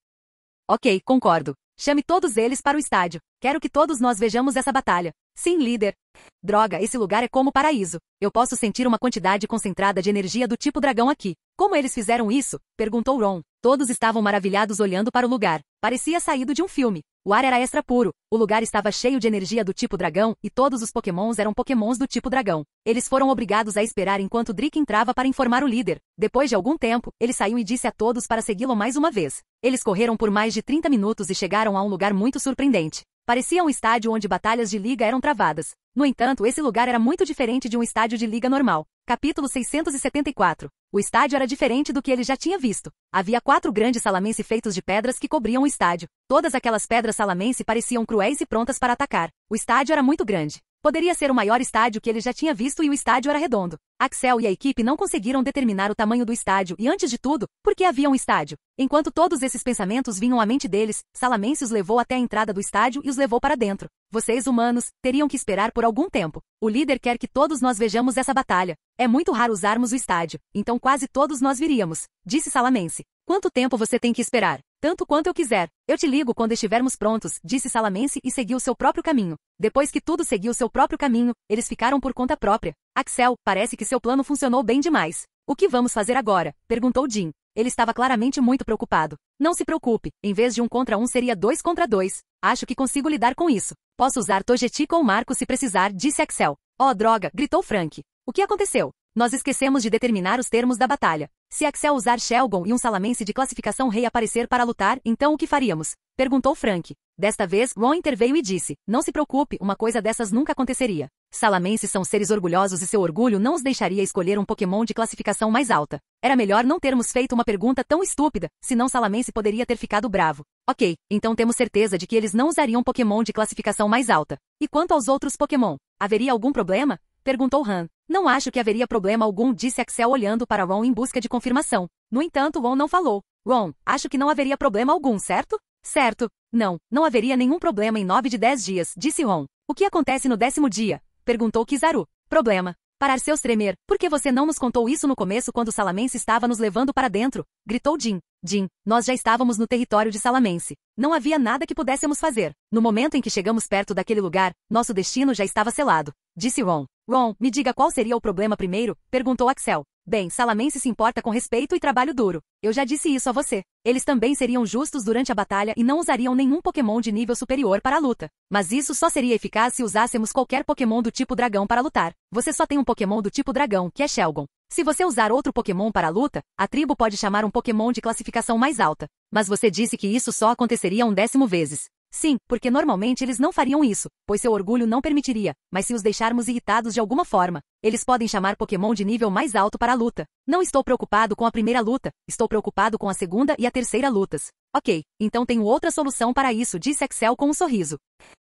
Ok, concordo. Chame todos eles para o estádio. Quero que todos nós vejamos essa batalha. Sim, líder. Droga, esse lugar é como paraíso. Eu posso sentir uma quantidade concentrada de energia do tipo dragão aqui. Como eles fizeram isso? Perguntou Ron. Todos estavam maravilhados olhando para o lugar. Parecia saído de um filme. O ar era extra puro. O lugar estava cheio de energia do tipo dragão e todos os pokémons eram pokémons do tipo dragão. Eles foram obrigados a esperar enquanto Drick entrava para informar o líder. Depois de algum tempo, ele saiu e disse a todos para segui-lo mais uma vez. Eles correram por mais de 30 minutos e chegaram a um lugar muito surpreendente. Parecia um estádio onde batalhas de liga eram travadas. No entanto, esse lugar era muito diferente de um estádio de liga normal. Capítulo 674. O estádio era diferente do que ele já tinha visto. Havia 4 grandes Salamence feitos de pedras que cobriam o estádio. Todas aquelas pedras Salamence pareciam cruéis e prontas para atacar. O estádio era muito grande. Poderia ser o maior estádio que ele já tinha visto e o estádio era redondo. Axel e a equipe não conseguiram determinar o tamanho do estádio e, antes de tudo, por que havia um estádio? Enquanto todos esses pensamentos vinham à mente deles, Salamence os levou até a entrada do estádio e os levou para dentro. Vocês, humanos, teriam que esperar por algum tempo. O líder quer que todos nós vejamos essa batalha. É muito raro usarmos o estádio, então quase todos nós viríamos, disse Salamence. Quanto tempo você tem que esperar? Tanto quanto eu quiser. Eu te ligo quando estivermos prontos, disse Salamence e seguiu seu próprio caminho. Depois que tudo seguiu seu próprio caminho, eles ficaram por conta própria. Axel, parece que seu plano funcionou bem demais. O que vamos fazer agora? Perguntou Jim. Ele estava claramente muito preocupado. Não se preocupe, em vez de 1 contra 1 seria 2 contra 2. Acho que consigo lidar com isso. Posso usar Togetic ou Marco se precisar, disse Axel. Oh, droga, gritou Frank. O que aconteceu? Nós esquecemos de determinar os termos da batalha. Se Axel usar Shelgon e um Salamence de classificação rei aparecer para lutar, então o que faríamos? Perguntou Frank. Desta vez, Ron interveio e disse, não se preocupe, uma coisa dessas nunca aconteceria. Salamences são seres orgulhosos e seu orgulho não os deixaria escolher um Pokémon de classificação mais alta. Era melhor não termos feito uma pergunta tão estúpida, senão Salamence poderia ter ficado bravo. Ok, então temos certeza de que eles não usariam Pokémon de classificação mais alta. E quanto aos outros Pokémon? Haveria algum problema? Perguntou Han. Não acho que haveria problema algum, disse Axel olhando para Ron em busca de confirmação. No entanto, Ron não falou. Ron, acho que não haveria problema algum, certo? Certo. Não haveria nenhum problema em 9 de 10 dias, disse Ron. O que acontece no 10º dia? Perguntou Kizaru. Problema. Parar seus tremer. Por que você não nos contou isso no começo quando Salamence estava nos levando para dentro? Gritou Jim. Jim, nós já estávamos no território de Salamence. Não havia nada que pudéssemos fazer. No momento em que chegamos perto daquele lugar, nosso destino já estava selado. Disse Ron. Ron, me diga qual seria o problema primeiro? Perguntou Axel. Bem, Salamence se importa com respeito e trabalho duro. Eu já disse isso a você. Eles também seriam justos durante a batalha e não usariam nenhum Pokémon de nível superior para a luta. Mas isso só seria eficaz se usássemos qualquer Pokémon do tipo dragão para lutar. Você só tem um Pokémon do tipo dragão, que é Shelgon. Se você usar outro Pokémon para a luta, a tribo pode chamar um Pokémon de classificação mais alta. Mas você disse que isso só aconteceria 10 vezes. Sim, porque normalmente eles não fariam isso, pois seu orgulho não permitiria, mas se os deixarmos irritados de alguma forma, eles podem chamar Pokémon de nível mais alto para a luta. Não estou preocupado com a primeira luta, estou preocupado com a segunda e a terceira lutas. Ok, então tenho outra solução para isso, disse Axel com um sorriso.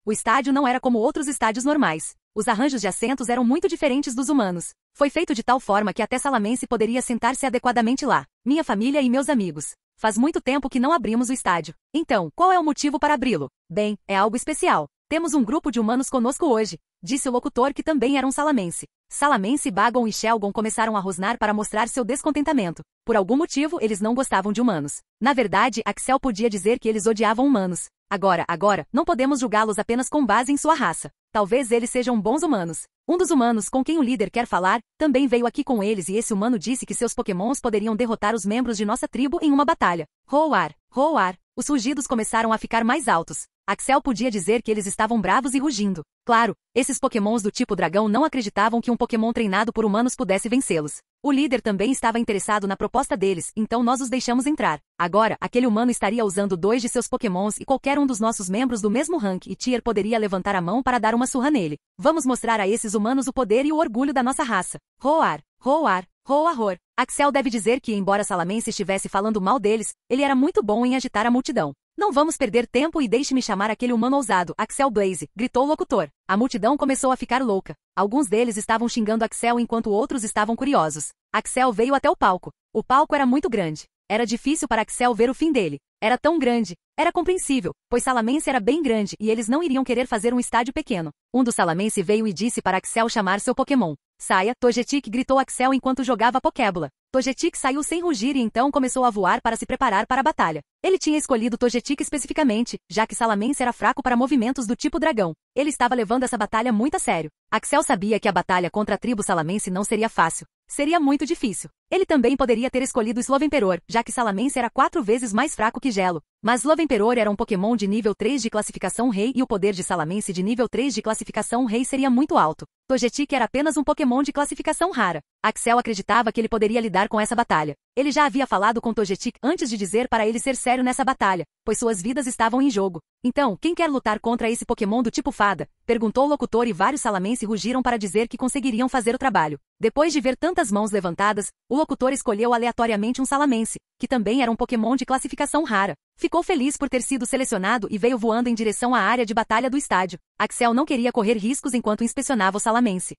O estádio não era como outros estádios normais. Os arranjos de assentos eram muito diferentes dos humanos. Foi feito de tal forma que até Salamence poderia sentar-se adequadamente lá. Minha família e meus amigos. Faz muito tempo que não abrimos o estádio. Então, qual é o motivo para abri-lo? Bem, é algo especial. Temos um grupo de humanos conosco hoje, disse o locutor que também era um Salamence. Salamence, Bagon e Shelgon começaram a rosnar para mostrar seu descontentamento. Por algum motivo, eles não gostavam de humanos. Na verdade, Axel podia dizer que eles odiavam humanos. Agora, não podemos julgá-los apenas com base em sua raça. Talvez eles sejam bons humanos. Um dos humanos com quem o líder quer falar, também veio aqui com eles e esse humano disse que seus pokémons poderiam derrotar os membros de nossa tribo em uma batalha. Roar, roar. Os rugidos começaram a ficar mais altos. Axel podia dizer que eles estavam bravos e rugindo. Claro, esses pokémons do tipo dragão não acreditavam que um pokémon treinado por humanos pudesse vencê-los. O líder também estava interessado na proposta deles, então nós os deixamos entrar. Agora, aquele humano estaria usando 2 de seus pokémons e qualquer um dos nossos membros do mesmo rank e tier poderia levantar a mão para dar uma surra nele. Vamos mostrar a esses humanos o poder e o orgulho da nossa raça. Roar, roar, roar. Axel deve dizer que, embora Salamence estivesse falando mal deles, ele era muito bom em agitar a multidão. Não vamos perder tempo e deixe-me chamar aquele humano ousado, Axel Blaze, gritou o locutor. A multidão começou a ficar louca. Alguns deles estavam xingando Axel enquanto outros estavam curiosos. Axel veio até o palco. O palco era muito grande. Era difícil para Axel ver o fim dele. Era tão grande. Era compreensível, pois Salamence era bem grande e eles não iriam querer fazer um estádio pequeno. Um dos Salamence veio e disse para Axel chamar seu Pokémon. Saia, Togetic, gritou Axel enquanto jogava a Pokébola. Togetic saiu sem rugir e então começou a voar para se preparar para a batalha. Ele tinha escolhido Togetic especificamente, já que Salamence era fraco para movimentos do tipo dragão. Ele estava levando essa batalha muito a sério. Axel sabia que a batalha contra a tribo Salamence não seria fácil. Seria muito difícil. Ele também poderia ter escolhido Slovenperor, já que Salamence era 4 vezes mais fraco que Gelo. Mas Slovenperor era um Pokémon de nível 3 de classificação Rei e o poder de Salamence de nível 3 de classificação Rei seria muito alto. Togetic era apenas um Pokémon de classificação rara. Axel acreditava que ele poderia lidar com essa batalha. Ele já havia falado com Togetic antes de dizer para ele ser sério nessa batalha, pois suas vidas estavam em jogo. Então, quem quer lutar contra esse Pokémon do tipo fada? Perguntou o locutor e vários Salamence rugiram para dizer que conseguiriam fazer o trabalho. Depois de ver tantas mãos levantadas, o locutor escolheu aleatoriamente um Salamence, que também era um Pokémon de classificação rara. Ficou feliz por ter sido selecionado e veio voando em direção à área de batalha do estádio. Axel não queria correr riscos enquanto inspecionava o Salamence.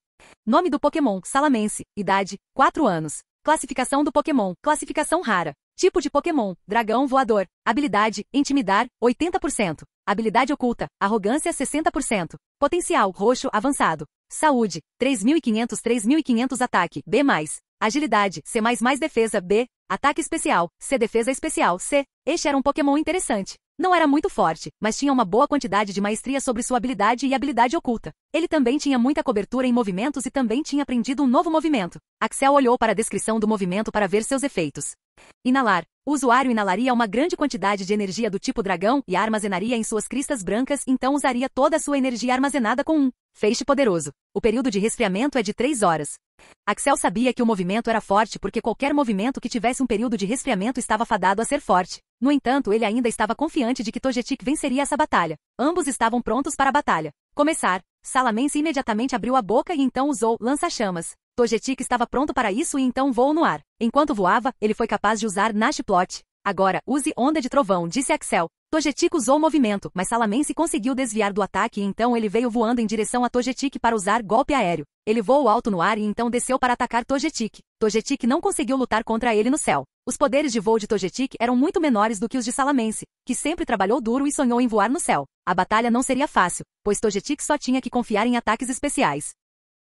Nome do Pokémon, Salamence. Idade, 4 anos. Classificação do Pokémon, classificação rara. Tipo de Pokémon, dragão voador. Habilidade, intimidar, 80%. Habilidade oculta, arrogância, 60%. Potencial, roxo, avançado. Saúde, 3.500 ataque, B+. Agilidade, C++ defesa, B. Ataque especial, C. Defesa especial, C. Este era um Pokémon interessante. Não era muito forte, mas tinha uma boa quantidade de maestria sobre sua habilidade e habilidade oculta. Ele também tinha muita cobertura em movimentos e também tinha aprendido um novo movimento. Axel olhou para a descrição do movimento para ver seus efeitos. Inalar. O usuário inalaria uma grande quantidade de energia do tipo dragão e a armazenaria em suas cristas brancas, então usaria toda a sua energia armazenada com um feixe poderoso. O período de resfriamento é de 3 horas. Axel sabia que o movimento era forte porque qualquer movimento que tivesse um período de resfriamento estava fadado a ser forte. No entanto, ele ainda estava confiante de que Togetic venceria essa batalha. Ambos estavam prontos para a batalha. Começar. Salamence imediatamente abriu a boca e então usou lança-chamas. Togetic estava pronto para isso e então voou no ar. Enquanto voava, ele foi capaz de usar Nash Plot. Agora, use Onda de Trovão, disse Axel. Togetic usou o movimento, mas Salamence conseguiu desviar do ataque e então ele veio voando em direção a Togetic para usar golpe aéreo. Ele voou alto no ar e então desceu para atacar Togetic. Togetic não conseguiu lutar contra ele no céu. Os poderes de voo de Togetic eram muito menores do que os de Salamence, que sempre trabalhou duro e sonhou em voar no céu. A batalha não seria fácil, pois Togetic só tinha que confiar em ataques especiais.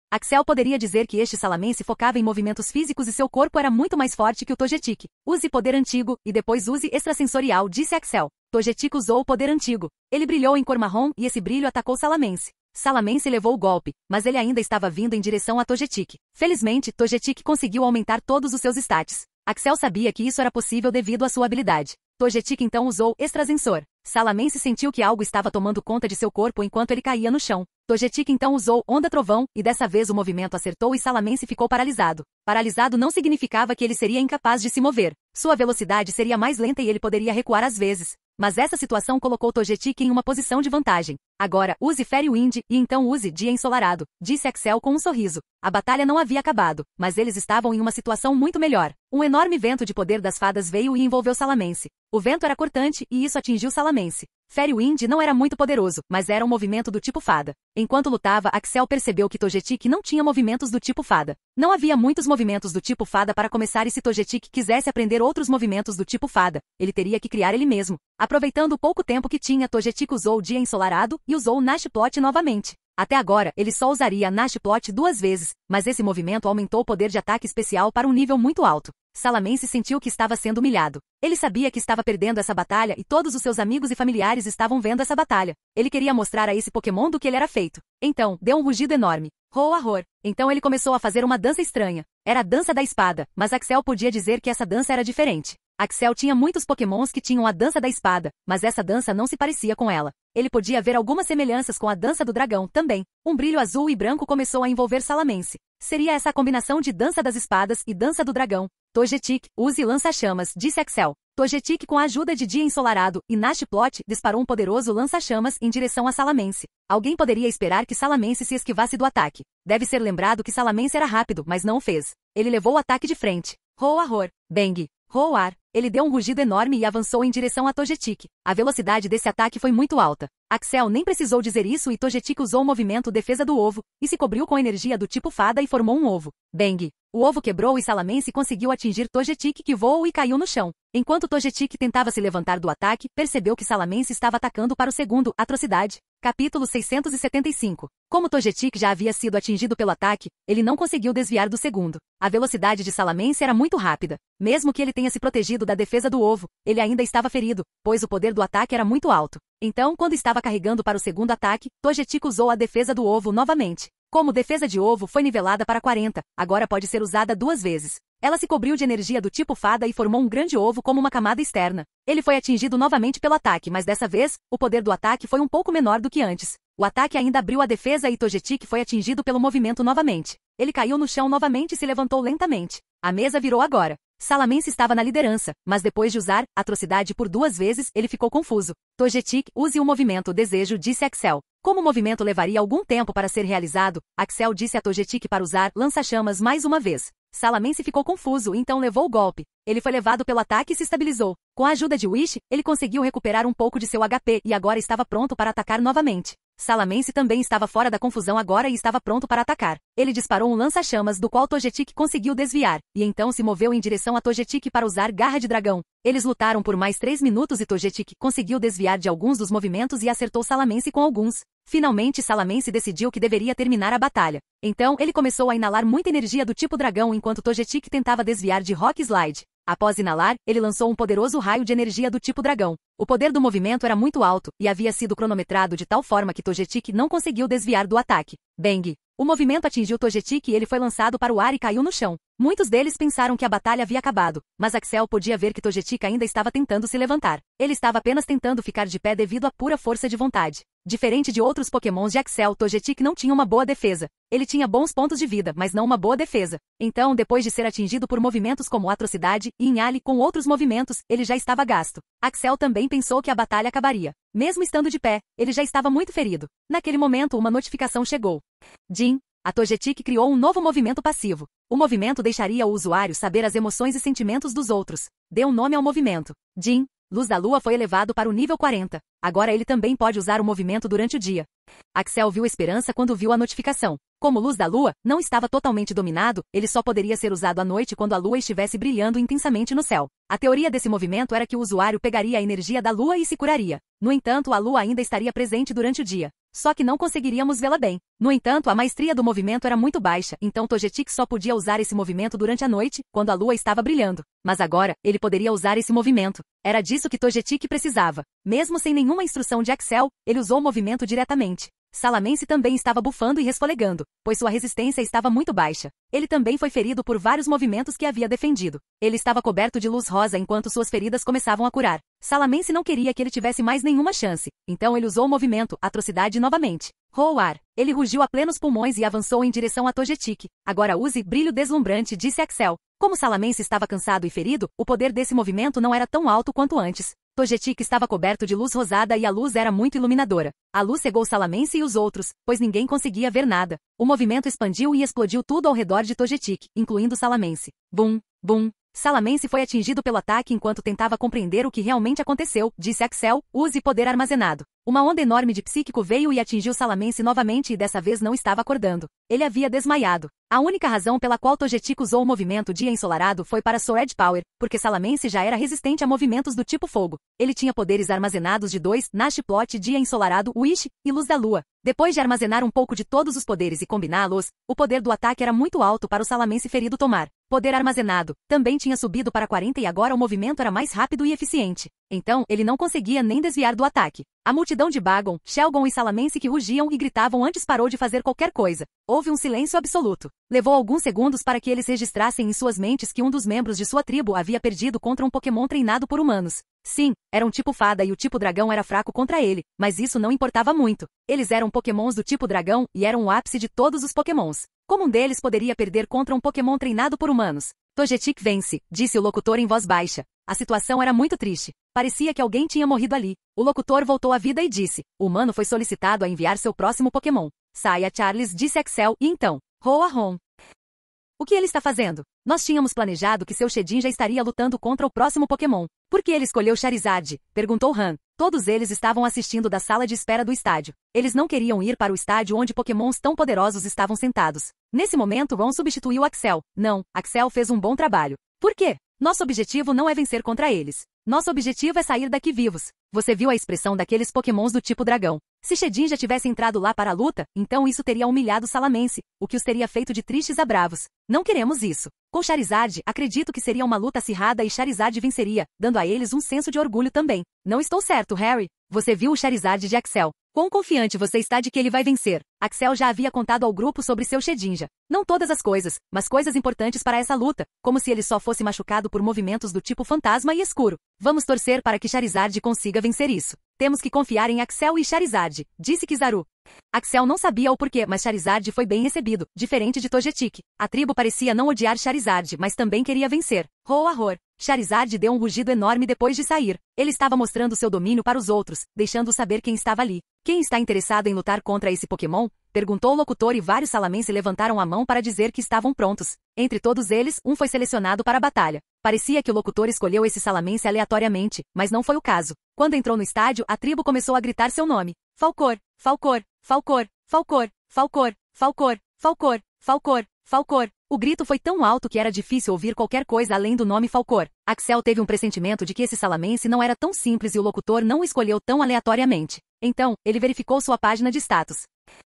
Axel poderia dizer que este Salamence focava em movimentos físicos e seu corpo era muito mais forte que o Togetic. Use poder antigo, e depois use extrasensorial, disse Axel. Togetic usou o poder antigo. Ele brilhou em cor marrom e esse brilho atacou Salamence. Salamence levou o golpe, mas ele ainda estava vindo em direção a Togetic. Felizmente, Togetic conseguiu aumentar todos os seus stats. Axel sabia que isso era possível devido à sua habilidade. Togetic então usou Extrasensor. Salamence sentiu que algo estava tomando conta de seu corpo enquanto ele caía no chão. Togetic então usou Onda Trovão, e dessa vez o movimento acertou e Salamence ficou paralisado. Paralisado não significava que ele seria incapaz de se mover. Sua velocidade seria mais lenta e ele poderia recuar às vezes. Mas essa situação colocou Togetic em uma posição de vantagem. Agora, use Fairy Wind, e então use Dia Ensolarado, disse Axel com um sorriso. A batalha não havia acabado, mas eles estavam em uma situação muito melhor. Um enorme vento de poder das fadas veio e envolveu Salamence. O vento era cortante, e isso atingiu Salamence. Fairy Wind não era muito poderoso, mas era um movimento do tipo fada. Enquanto lutava, Axel percebeu que Togetic não tinha movimentos do tipo fada. Não havia muitos movimentos do tipo fada para começar e se Togetic quisesse aprender outros movimentos do tipo fada, ele teria que criar ele mesmo. Aproveitando o pouco tempo que tinha, Togetic usou o Dia Ensolarado e usou o Nash Plot novamente. Até agora, ele só usaria Nash Plot 2 vezes, mas esse movimento aumentou o poder de ataque especial para um nível muito alto. Salamence sentiu que estava sendo humilhado. Ele sabia que estava perdendo essa batalha e todos os seus amigos e familiares estavam vendo essa batalha. Ele queria mostrar a esse Pokémon do que ele era feito. Então, deu um rugido enorme. Roar. Então ele começou a fazer uma dança estranha. Era a dança da espada, mas Axel podia dizer que essa dança era diferente. Axel tinha muitos Pokémons que tinham a dança da espada, mas essa dança não se parecia com ela. Ele podia ver algumas semelhanças com a dança do dragão também. Um brilho azul e branco começou a envolver Salamence. Seria essa a combinação de dança das espadas e dança do dragão. Togetic, use lança-chamas, disse Axel. Togetic, com a ajuda de Dia Ensolarado e Nash Plot, disparou um poderoso lança-chamas em direção a Salamence. Alguém poderia esperar que Salamence se esquivasse do ataque. Deve ser lembrado que Salamence era rápido, mas não o fez. Ele levou o ataque de frente. Roar. Bang. Roar. Ele deu um rugido enorme e avançou em direção a Togetic. A velocidade desse ataque foi muito alta. Axel nem precisou dizer isso e Togetic usou o movimento Defesa do Ovo, e se cobriu com energia do tipo fada e formou um ovo. Bang! O ovo quebrou e Salamence conseguiu atingir Togetic, que voou e caiu no chão. Enquanto Togetic tentava se levantar do ataque, percebeu que Salamence estava atacando para o segundo, Atrocidade. Capítulo 675. Como Togetic já havia sido atingido pelo ataque, ele não conseguiu desviar do segundo. A velocidade de Salamence era muito rápida. Mesmo que ele tenha se protegido da defesa do ovo, ele ainda estava ferido, pois o poder do ataque era muito alto. Então, quando estava carregando para o segundo ataque, Togetic usou a defesa do ovo novamente. Como defesa de ovo foi nivelada para 40, agora pode ser usada 2 vezes. Ela se cobriu de energia do tipo fada e formou um grande ovo como uma camada externa. Ele foi atingido novamente pelo ataque, mas dessa vez, o poder do ataque foi um pouco menor do que antes. O ataque ainda abriu a defesa e Togetic foi atingido pelo movimento novamente. Ele caiu no chão novamente e se levantou lentamente. A mesa virou agora. Salamence estava na liderança, mas depois de usar Atrocidade por 2 vezes, ele ficou confuso. Togetic, use o movimento Desejo, disse Axel. Como o movimento levaria algum tempo para ser realizado, Axel disse a Togetic para usar Lança-Chamas mais uma vez. Salamence ficou confuso, então levou o golpe. Ele foi levado pelo ataque e se estabilizou. Com a ajuda de Wish, ele conseguiu recuperar um pouco de seu HP e agora estava pronto para atacar novamente. Salamence também estava fora da confusão agora e estava pronto para atacar. Ele disparou um lança-chamas do qual Togetic conseguiu desviar, e então se moveu em direção a Togetic para usar Garra de Dragão. Eles lutaram por mais 3 minutos e Togetic conseguiu desviar de alguns dos movimentos e acertou Salamence com alguns. Finalmente Salamence decidiu que deveria terminar a batalha. Então ele começou a inalar muita energia do tipo dragão enquanto Togetic tentava desviar de Rock Slide. Após inalar, ele lançou um poderoso raio de energia do tipo dragão. O poder do movimento era muito alto, e havia sido cronometrado de tal forma que Togetic não conseguiu desviar do ataque. Bang! O movimento atingiu Togetic e ele foi lançado para o ar e caiu no chão. Muitos deles pensaram que a batalha havia acabado, mas Axel podia ver que Togetic ainda estava tentando se levantar. Ele estava apenas tentando ficar de pé devido à pura força de vontade. Diferente de outros Pokémons de Axel, Togetic não tinha uma boa defesa. Ele tinha bons pontos de vida, mas não uma boa defesa. Então, depois de ser atingido por movimentos como Atrocidade e Inhale com outros movimentos, ele já estava gasto. Axel também pensou que a batalha acabaria. Mesmo estando de pé, ele já estava muito ferido. Naquele momento, uma notificação chegou. Jin, a Togetic criou um novo movimento passivo. O movimento deixaria o usuário saber as emoções e sentimentos dos outros. Dê um nome ao movimento. Jin, Luz da Lua foi elevado para o nível 40. Agora ele também pode usar o movimento durante o dia. Axel viu esperança quando viu a notificação. Como Luz da Lua não estava totalmente dominado, ele só poderia ser usado à noite quando a lua estivesse brilhando intensamente no céu. A teoria desse movimento era que o usuário pegaria a energia da lua e se curaria. No entanto, a lua ainda estaria presente durante o dia. Só que não conseguiríamos vê-la bem. No entanto, a maestria do movimento era muito baixa, então Togetic só podia usar esse movimento durante a noite, quando a lua estava brilhando. Mas agora, ele poderia usar esse movimento. Era disso que Togetic precisava. Mesmo sem nenhuma instrução de Axel, ele usou o movimento diretamente. Salamence também estava bufando e resfolegando, pois sua resistência estava muito baixa. Ele também foi ferido por vários movimentos que havia defendido. Ele estava coberto de luz rosa enquanto suas feridas começavam a curar. Salamence não queria que ele tivesse mais nenhuma chance, então ele usou o movimento Atrocidade novamente. Roar. Ele rugiu a plenos pulmões e avançou em direção a Togetic. Agora use Brilho Deslumbrante, disse Axel. Como Salamence estava cansado e ferido, o poder desse movimento não era tão alto quanto antes. Togetic estava coberto de luz rosada e a luz era muito iluminadora. A luz cegou Salamence e os outros, pois ninguém conseguia ver nada. O movimento expandiu e explodiu tudo ao redor de Togetic, incluindo Salamence. Bum, bum. Salamence foi atingido pelo ataque enquanto tentava compreender o que realmente aconteceu, disse Axel, use poder armazenado. Uma onda enorme de psíquico veio e atingiu Salamence novamente e dessa vez não estava acordando. Ele havia desmaiado. A única razão pela qual Togetic usou o movimento Dia Ensolarado foi para Sword Power, porque Salamence já era resistente a movimentos do tipo fogo. Ele tinha poderes armazenados de 2, Nash Plot, Dia Ensolarado, Wish e Luz da Lua. Depois de armazenar um pouco de todos os poderes e combiná-los, o poder do ataque era muito alto para o Salamence ferido tomar. Poder armazenado também tinha subido para 40 e agora o movimento era mais rápido e eficiente. Então, ele não conseguia nem desviar do ataque. A multidão de Bagon, Shelgon e Salamence que rugiam e gritavam antes parou de fazer qualquer coisa. Houve um silêncio absoluto. Levou alguns segundos para que eles registrassem em suas mentes que um dos membros de sua tribo havia perdido contra um Pokémon treinado por humanos. Sim, era um tipo fada e o tipo dragão era fraco contra ele, mas isso não importava muito. Eles eram Pokémons do tipo dragão e eram o ápice de todos os Pokémons. Como um deles poderia perder contra um Pokémon treinado por humanos? Togetic vence, disse o locutor em voz baixa. A situação era muito triste. Parecia que alguém tinha morrido ali. O locutor voltou à vida e disse, o humano foi solicitado a enviar seu próximo Pokémon. Saia, Charles, disse Axel, e então, Roarron. O que ele está fazendo? Nós tínhamos planejado que seu Shedinja estaria lutando contra o próximo Pokémon. Por que ele escolheu Charizard? Perguntou Han. Todos eles estavam assistindo da sala de espera do estádio. Eles não queriam ir para o estádio onde Pokémons tão poderosos estavam sentados. Nesse momento Ron substituiu Axel. Não, Axel fez um bom trabalho. Por quê? Nosso objetivo não é vencer contra eles. Nosso objetivo é sair daqui vivos. Você viu a expressão daqueles Pokémons do tipo dragão. Se Shedinja tivesse entrado lá para a luta, então isso teria humilhado Salamence, o que os teria feito de tristes a bravos. Não queremos isso. Com Charizard, acredito que seria uma luta acirrada e Charizard venceria, dando a eles um senso de orgulho também. Não estou certo, Harry. Você viu o Charizard de Axel. Quão confiante você está de que ele vai vencer? Axel já havia contado ao grupo sobre seu Shedinja. Não todas as coisas, mas coisas importantes para essa luta, como se ele só fosse machucado por movimentos do tipo fantasma e escuro. Vamos torcer para que Charizard consiga vencer isso. Temos que confiar em Axel e Charizard, disse Kizaru. Axel não sabia o porquê, mas Charizard foi bem recebido, diferente de Togetic. A tribo parecia não odiar Charizard, mas também queria vencer. Roar. Charizard deu um rugido enorme depois de sair. Ele estava mostrando seu domínio para os outros, deixando saber quem estava ali. Quem está interessado em lutar contra esse Pokémon? Perguntou o locutor e vários Salamence levantaram a mão para dizer que estavam prontos. Entre todos eles, um foi selecionado para a batalha. Parecia que o locutor escolheu esse Salamence aleatoriamente, mas não foi o caso. Quando entrou no estádio, a tribo começou a gritar seu nome. Falcor, Falcor, Falcor, Falcor, Falcor, Falcor, Falcor, Falcor, Falcor. O grito foi tão alto que era difícil ouvir qualquer coisa além do nome Falcor. Axel teve um pressentimento de que esse Salamence não era tão simples e o locutor não o escolheu tão aleatoriamente. Então, ele verificou sua página de status.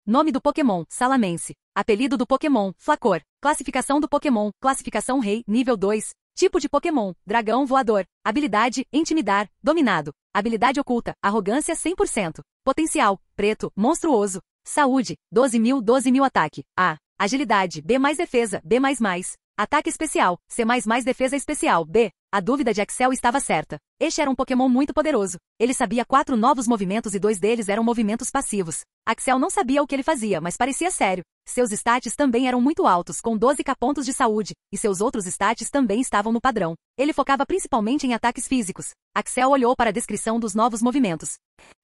Nome do Pokémon, Salamence. Apelido do Pokémon, Flacor. Classificação do Pokémon, classificação Rei, nível 2. Tipo de Pokémon, Dragão Voador. Habilidade, Intimidar, Dominado. Habilidade oculta, Arrogância 100%. Potencial, Preto, Monstruoso. Saúde, 12.000 ataque. A. Agilidade, B mais defesa, B++. Ataque especial, C++ defesa especial, B. A dúvida de Axel estava certa. Este era um Pokémon muito poderoso. Ele sabia 4 novos movimentos e 2 deles eram movimentos passivos. Axel não sabia o que ele fazia, mas parecia sério. Seus stats também eram muito altos, com 12k pontos de saúde, e seus outros stats também estavam no padrão. Ele focava principalmente em ataques físicos. Axel olhou para a descrição dos novos movimentos.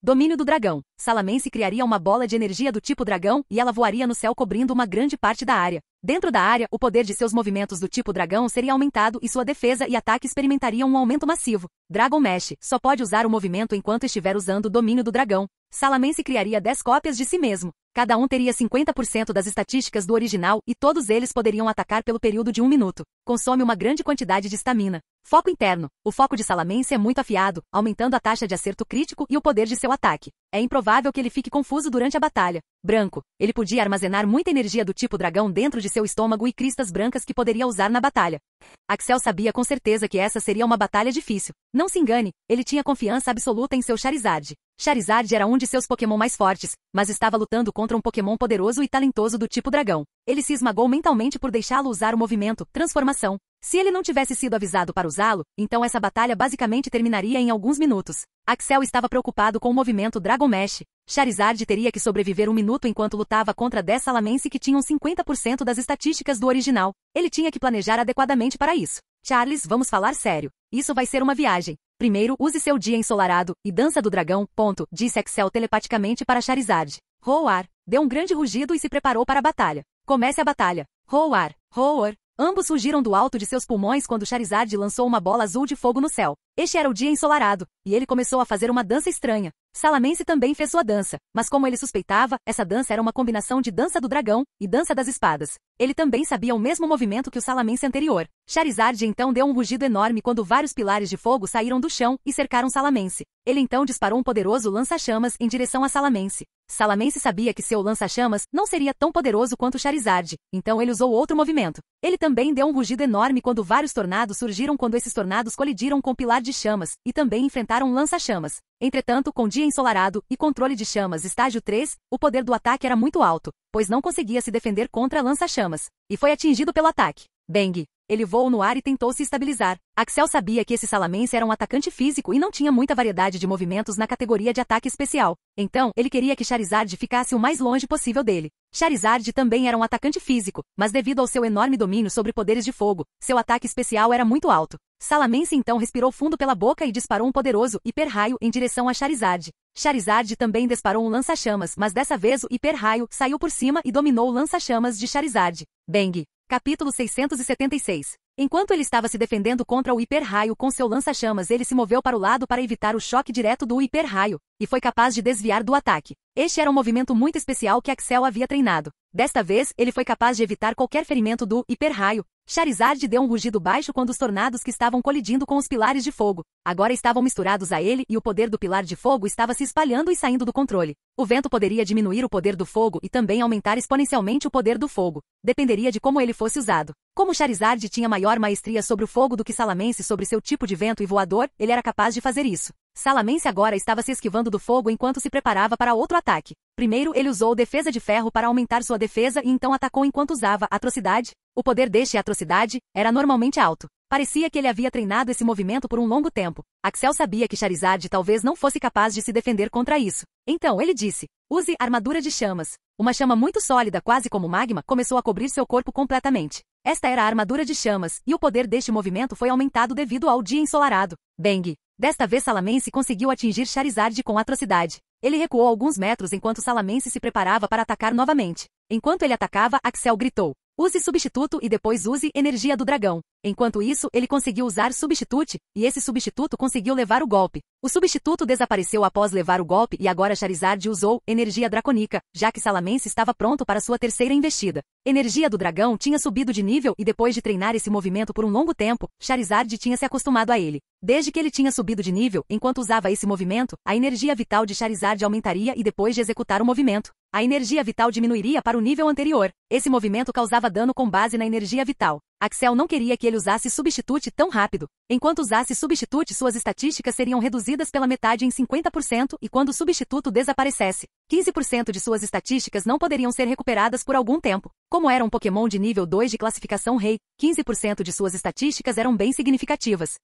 Domínio do dragão. Salamence criaria uma bola de energia do tipo dragão e ela voaria no céu cobrindo uma grande parte da área. Dentro da área, o poder de seus movimentos do tipo dragão seria aumentado e sua defesa e ataque experimentariam um aumento massivo. Dragon Mesh. Só pode usar o movimento enquanto estiver usando o domínio do dragão. Salamence criaria 10 cópias de si mesmo. Cada um teria 50% das estatísticas do original e todos eles poderiam atacar pelo período de 1 minuto. Consome uma grande quantidade de estamina. Foco interno. O foco de Salamence é muito afiado, aumentando a taxa de acerto crítico e o poder de seu ataque. É improvável que ele fique confuso durante a batalha. Branco. Ele podia armazenar muita energia do tipo dragão dentro de seu estômago e cristas brancas que poderia usar na batalha. Axel sabia com certeza que essa seria uma batalha difícil. Não se engane, ele tinha confiança absoluta em seu Charizard. Charizard era um de seus Pokémon mais fortes, mas estava lutando contra um Pokémon poderoso e talentoso do tipo dragão. Ele se esmagou mentalmente por deixá-lo usar o movimento Transformação. Se ele não tivesse sido avisado para usá-lo, então essa batalha basicamente terminaria em alguns minutos. Axel estava preocupado com o movimento Dragon Mesh. Charizard teria que sobreviver 1 minuto enquanto lutava contra 10 Salamence que tinham 50% das estatísticas do original. Ele tinha que planejar adequadamente para isso. Charles, vamos falar sério. Isso vai ser uma viagem. Primeiro, use seu dia ensolarado e dança do dragão, disse Axel telepaticamente para Charizard. Roar. Deu um grande rugido e se preparou para a batalha. Comece a batalha. Roar. Roar. Ambos fugiram do alto de seus pulmões quando Charizard lançou uma bola azul de fogo no céu. Este era o dia ensolarado, e ele começou a fazer uma dança estranha. Salamence também fez sua dança, mas como ele suspeitava, essa dança era uma combinação de dança do dragão e dança das espadas. Ele também sabia o mesmo movimento que o Salamence anterior. Charizard então deu um rugido enorme quando vários pilares de fogo saíram do chão e cercaram Salamence. Ele então disparou um poderoso lança-chamas em direção a Salamence. Salamence sabia que seu lança-chamas não seria tão poderoso quanto Charizard, então ele usou outro movimento. Ele também deu um rugido enorme quando vários tornados surgiram quando esses tornados colidiram com o pilar de chamas e também enfrentaram um lança-chamas. Entretanto, com dia ensolarado e controle de chamas estágio 3, o poder do ataque era muito alto, pois não conseguia se defender contra lança-chamas, e foi atingido pelo ataque. Bang! Ele voou no ar e tentou se estabilizar. Axel sabia que esse Salamence era um atacante físico e não tinha muita variedade de movimentos na categoria de ataque especial. Então, ele queria que Charizard ficasse o mais longe possível dele. Charizard também era um atacante físico, mas devido ao seu enorme domínio sobre poderes de fogo, seu ataque especial era muito alto. Salamence então respirou fundo pela boca e disparou um poderoso hiper-raio em direção a Charizard. Charizard também disparou um lança-chamas, mas dessa vez o hiper-raio saiu por cima e dominou o lança-chamas de Charizard. Bang! Capítulo 676. Enquanto ele estava se defendendo contra o hiper-raio com seu lança-chamas, ele se moveu para o lado para evitar o choque direto do hiper-raio, e foi capaz de desviar do ataque. Este era um movimento muito especial que Axel havia treinado. Desta vez, ele foi capaz de evitar qualquer ferimento do hiper-raio. Charizard deu um rugido baixo quando os tornados que estavam colidindo com os pilares de fogo agora estavam misturados a ele e o poder do pilar de fogo estava se espalhando e saindo do controle. O vento poderia diminuir o poder do fogo e também aumentar exponencialmente o poder do fogo. Dependeria de como ele fosse usado. Como Charizard tinha maior maestria sobre o fogo do que Salamence sobre seu tipo de vento e voador, ele era capaz de fazer isso. Salamence agora estava se esquivando do fogo enquanto se preparava para outro ataque. Primeiro, ele usou defesa de ferro para aumentar sua defesa e então atacou enquanto usava atrocidade. O poder deste atrocidade era normalmente alto. Parecia que ele havia treinado esse movimento por um longo tempo. Axel sabia que Charizard talvez não fosse capaz de se defender contra isso. Então ele disse, use armadura de chamas. Uma chama muito sólida, quase como magma, começou a cobrir seu corpo completamente. Esta era a armadura de chamas, e o poder deste movimento foi aumentado devido ao dia ensolarado. Bang! Desta vez Salamence conseguiu atingir Charizard com atrocidade. Ele recuou alguns metros enquanto Salamence se preparava para atacar novamente. Enquanto ele atacava, Axel gritou, use substituto e depois use energia do dragão. Enquanto isso, ele conseguiu usar substitute, e esse substituto conseguiu levar o golpe. O substituto desapareceu após levar o golpe e agora Charizard usou energia dracônica, já que Salamence estava pronto para sua terceira investida. Energia do dragão tinha subido de nível e depois de treinar esse movimento por um longo tempo, Charizard tinha se acostumado a ele. Desde que ele tinha subido de nível, enquanto usava esse movimento, a energia vital de Charizard aumentaria e depois de executar o movimento, a energia vital diminuiria para o nível anterior. Esse movimento causava dano com base na energia vital. Axel não queria que ele usasse substitute tão rápido. Enquanto usasse substitute, suas estatísticas seriam reduzidas pela metade em 50% e quando o substituto desaparecesse, 15% de suas estatísticas não poderiam ser recuperadas por algum tempo. Como era um Pokémon de nível 2 de classificação rei, 15% de suas estatísticas eram bem significativas.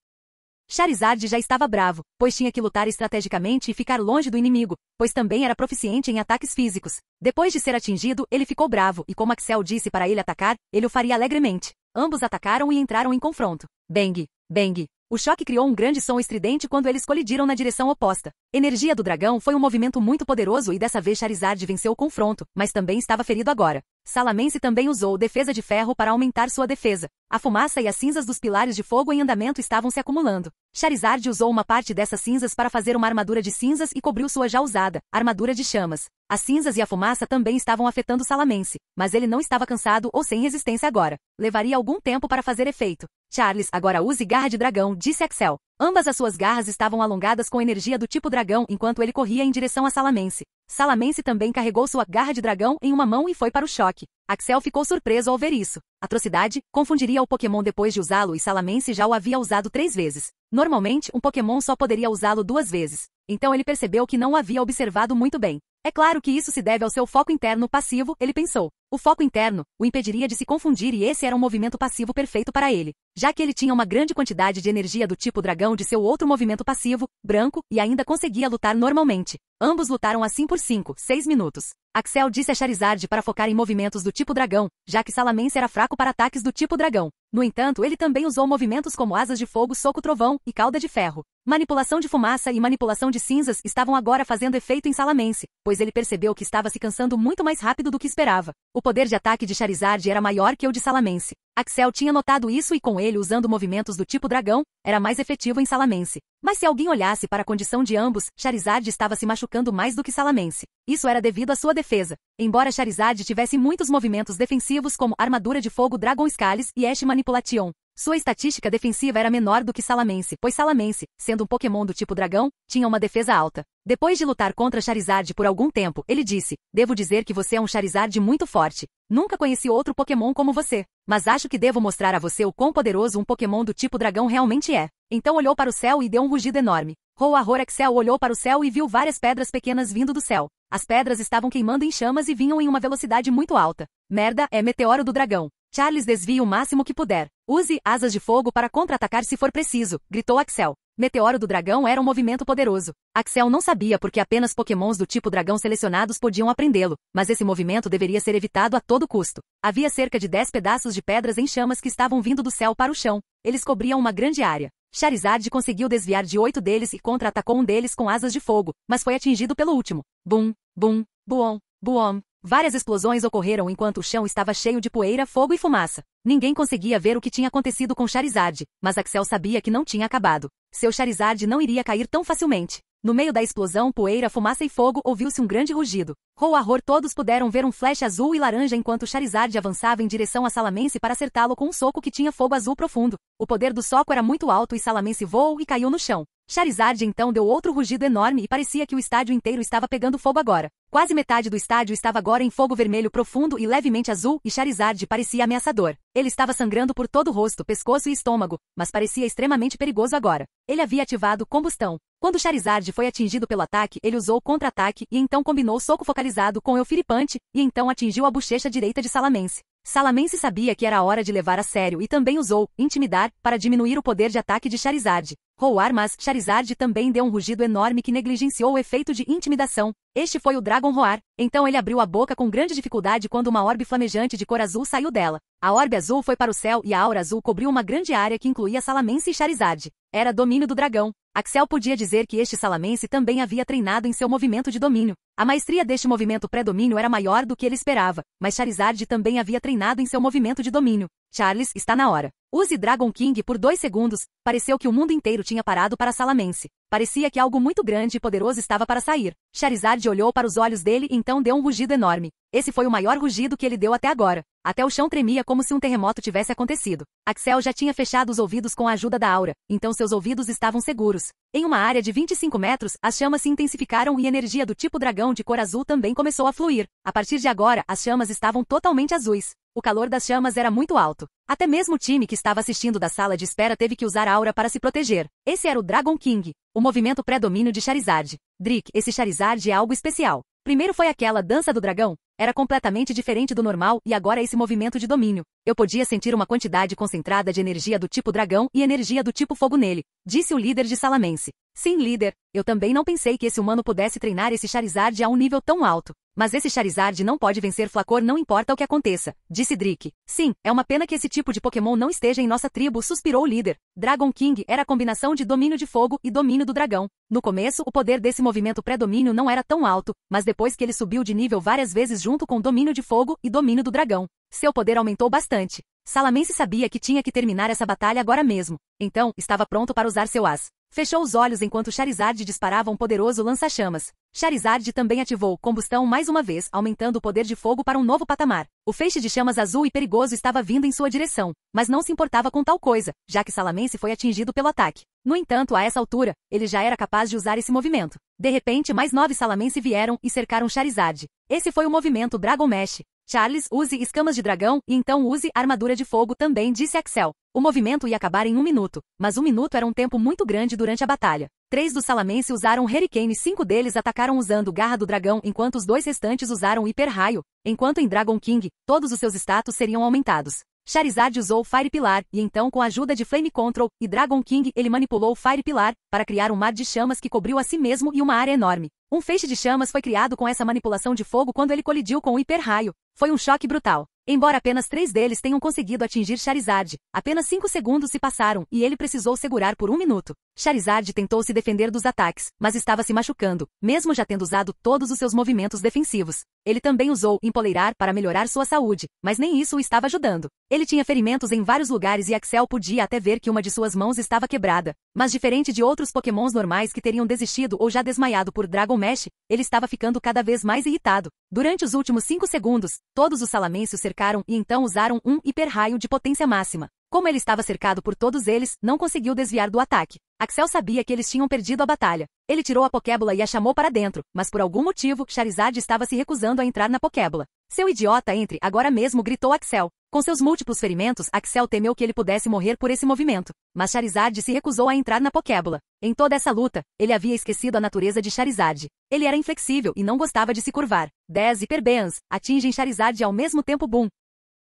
Charizard já estava bravo, pois tinha que lutar estrategicamente e ficar longe do inimigo, pois também era proficiente em ataques físicos. Depois de ser atingido, ele ficou bravo e como Axel disse para ele atacar, ele o faria alegremente. Ambos atacaram e entraram em confronto. Bang! Bang! O choque criou um grande som estridente quando eles colidiram na direção oposta. Energia do dragão foi um movimento muito poderoso e dessa vez Charizard venceu o confronto, mas também estava ferido agora. Salamence também usou defesa de ferro para aumentar sua defesa. A fumaça e as cinzas dos pilares de fogo em andamento estavam se acumulando. Charizard usou uma parte dessas cinzas para fazer uma armadura de cinzas e cobriu sua já usada armadura de chamas. As cinzas e a fumaça também estavam afetando Salamence, mas ele não estava cansado ou sem resistência agora. Levaria algum tempo para fazer efeito. Charles, agora use garra de dragão, disse Axel. Ambas as suas garras estavam alongadas com energia do tipo dragão enquanto ele corria em direção a Salamence. Salamence também carregou sua garra de dragão em uma mão e foi para o choque. Axel ficou surpreso ao ver isso. Atrocidade, confundiria o Pokémon depois de usá-lo e Salamence já o havia usado 3 vezes. Normalmente, um Pokémon só poderia usá-lo 2 vezes. Então ele percebeu que não o havia observado muito bem. É claro que isso se deve ao seu foco interno passivo, ele pensou. O foco interno o impediria de se confundir e esse era um movimento passivo perfeito para ele, já que ele tinha uma grande quantidade de energia do tipo dragão de seu outro movimento passivo, branco, e ainda conseguia lutar normalmente. Ambos lutaram assim por 6 minutos. Axel disse a Charizard para focar em movimentos do tipo dragão, já que Salamence era fraco para ataques do tipo dragão. No entanto, ele também usou movimentos como asas de fogo, soco trovão e cauda de ferro. Manipulação de fumaça e manipulação de cinzas estavam agora fazendo efeito em Salamence, pois ele percebeu que estava se cansando muito mais rápido do que esperava. O poder de ataque de Charizard era maior que o de Salamence. Axel tinha notado isso e com ele usando movimentos do tipo dragão, era mais efetivo em Salamence. Mas se alguém olhasse para a condição de ambos, Charizard estava se machucando mais do que Salamence. Isso era devido à sua defesa. Embora Charizard tivesse muitos movimentos defensivos como Armadura de Fogo Dragon Scales e Ash Manipulation, sua estatística defensiva era menor do que Salamence, pois Salamence, sendo um Pokémon do tipo dragão, tinha uma defesa alta. Depois de lutar contra Charizard por algum tempo, ele disse, devo dizer que você é um Charizard muito forte. Nunca conheci outro Pokémon como você, mas acho que devo mostrar a você o quão poderoso um Pokémon do tipo dragão realmente é. Então olhou para o céu e deu um rugido enorme. Roar Axel olhou para o céu e viu várias pedras pequenas vindo do céu. As pedras estavam queimando em chamas e vinham em uma velocidade muito alta. Merda, é meteoro do dragão. Charles desvie o máximo que puder. Use asas de fogo para contra-atacar se for preciso, gritou Axel. Meteoro do dragão era um movimento poderoso. Axel não sabia porque apenas pokémons do tipo dragão selecionados podiam aprendê-lo, mas esse movimento deveria ser evitado a todo custo. Havia cerca de 10 pedaços de pedras em chamas que estavam vindo do céu para o chão. Eles cobriam uma grande área. Charizard conseguiu desviar de 8 deles e contra-atacou um deles com asas de fogo, mas foi atingido pelo último. Bum, bum, buom, buom. Várias explosões ocorreram enquanto o chão estava cheio de poeira, fogo e fumaça. Ninguém conseguia ver o que tinha acontecido com Charizard, mas Axel sabia que não tinha acabado. Seu Charizard não iria cair tão facilmente. No meio da explosão, poeira, fumaça e fogo, ouviu-se um grande rugido. Roar, todos puderam ver um flash azul e laranja enquanto Charizard avançava em direção a Salamence para acertá-lo com um soco que tinha fogo azul profundo. O poder do soco era muito alto e Salamence voou e caiu no chão. Charizard então deu outro rugido enorme e parecia que o estádio inteiro estava pegando fogo agora. Quase metade do estádio estava agora em fogo vermelho profundo e levemente azul e Charizard parecia ameaçador. Ele estava sangrando por todo o rosto, pescoço e estômago, mas parecia extremamente perigoso agora. Ele havia ativado combustão. Quando Charizard foi atingido pelo ataque, ele usou contra-ataque e então combinou soco focalizado com Eufiripante e então atingiu a bochecha direita de Salamence. Salamence sabia que era a hora de levar a sério e também usou intimidar para diminuir o poder de ataque de Charizard. Roar, mas Charizard também deu um rugido enorme que negligenciou o efeito de intimidação. Este foi o Dragon Roar. Então ele abriu a boca com grande dificuldade quando uma orbe flamejante de cor azul saiu dela. A orbe azul foi para o céu e a aura azul cobriu uma grande área que incluía Salamence e Charizard. Era domínio do dragão. Axel podia dizer que este Salamence também havia treinado em seu movimento de domínio. A maestria deste movimento pré-domínio era maior do que ele esperava, mas Charizard também havia treinado em seu movimento de domínio. Charles, está na hora. Use Dragon King por 2 segundos. Pareceu que o mundo inteiro tinha parado para Salamence. Parecia que algo muito grande e poderoso estava para sair. Charizard olhou para os olhos dele e então deu um rugido enorme. Esse foi o maior rugido que ele deu até agora. Até o chão tremia como se um terremoto tivesse acontecido. Axel já tinha fechado os ouvidos com a ajuda da aura, então seus ouvidos estavam seguros. Em uma área de 25 metros, as chamas se intensificaram e energia do tipo dragão de cor azul também começou a fluir. A partir de agora, as chamas estavam totalmente azuis. O calor das chamas era muito alto. Até mesmo o time que estava assistindo da sala de espera teve que usar a aura para se proteger. Esse era o Dragon King, o movimento pré-domínio de Charizard. Drick, esse Charizard é algo especial. Primeiro foi aquela dança do dragão. Era completamente diferente do normal e agora esse movimento de domínio. Eu podia sentir uma quantidade concentrada de energia do tipo dragão e energia do tipo fogo nele, disse o líder de Salamence. Sim, líder, eu também não pensei que esse humano pudesse treinar esse Charizard a um nível tão alto. Mas esse Charizard não pode vencer Flacor não importa o que aconteça, disse Drick. Sim, é uma pena que esse tipo de Pokémon não esteja em nossa tribo, suspirou o líder. Dragon King era a combinação de domínio de fogo e domínio do dragão. No começo, o poder desse movimento pré-domínio não era tão alto, mas depois que ele subiu de nível várias vezes junto com domínio de fogo e domínio do dragão, seu poder aumentou bastante. Salamence sabia que tinha que terminar essa batalha agora mesmo. Então, estava pronto para usar seu as. Fechou os olhos enquanto Charizard disparava um poderoso lança-chamas. Charizard também ativou combustão mais uma vez, aumentando o poder de fogo para um novo patamar. O feixe de chamas azul e perigoso estava vindo em sua direção, mas não se importava com tal coisa, já que Salamence foi atingido pelo ataque. No entanto, a essa altura, ele já era capaz de usar esse movimento. De repente, mais 9 Salamence vieram e cercaram Charizard. Esse foi o movimento Dragon Mesh. Charles, use escamas de dragão e então use armadura de fogo também, disse Axel. O movimento ia acabar em 1 minuto, mas 1 minuto era um tempo muito grande durante a batalha. 3 dos Salamence usaram Hurricane e 5 deles atacaram usando Garra do Dragão, enquanto os 2 restantes usaram Hiper Raio, enquanto em Dragon King, todos os seus status seriam aumentados. Charizard usou Fire Pilar, e então com a ajuda de Flame Control e Dragon King ele manipulou Fire Pilar, para criar um mar de chamas que cobriu a si mesmo e uma área enorme. Um feixe de chamas foi criado com essa manipulação de fogo quando ele colidiu com o Hiper Raio. Foi um choque brutal. Embora apenas 3 deles tenham conseguido atingir Charizard, apenas 5 segundos se passaram e ele precisou segurar por 1 minuto. Charizard tentou se defender dos ataques, mas estava se machucando, mesmo já tendo usado todos os seus movimentos defensivos. Ele também usou Empoleirar para melhorar sua saúde, mas nem isso o estava ajudando. Ele tinha ferimentos em vários lugares e Axel podia até ver que uma de suas mãos estava quebrada. Mas diferente de outros pokémons normais que teriam desistido ou já desmaiado por Dragon Mesh, ele estava ficando cada vez mais irritado. Durante os últimos 5 segundos, todos os Salamence o cercaram e então usaram um Hiper Raio de potência máxima. Como ele estava cercado por todos eles, não conseguiu desviar do ataque. Axel sabia que eles tinham perdido a batalha. Ele tirou a Pokébola e a chamou para dentro, mas por algum motivo, Charizard estava se recusando a entrar na Pokébola. Seu idiota, entre agora mesmo, gritou Axel. Com seus múltiplos ferimentos, Axel temeu que ele pudesse morrer por esse movimento. Mas Charizard se recusou a entrar na Pokébola. Em toda essa luta, ele havia esquecido a natureza de Charizard. Ele era inflexível e não gostava de se curvar. 10 Hyper Beams atingem Charizard ao mesmo tempo. Boom!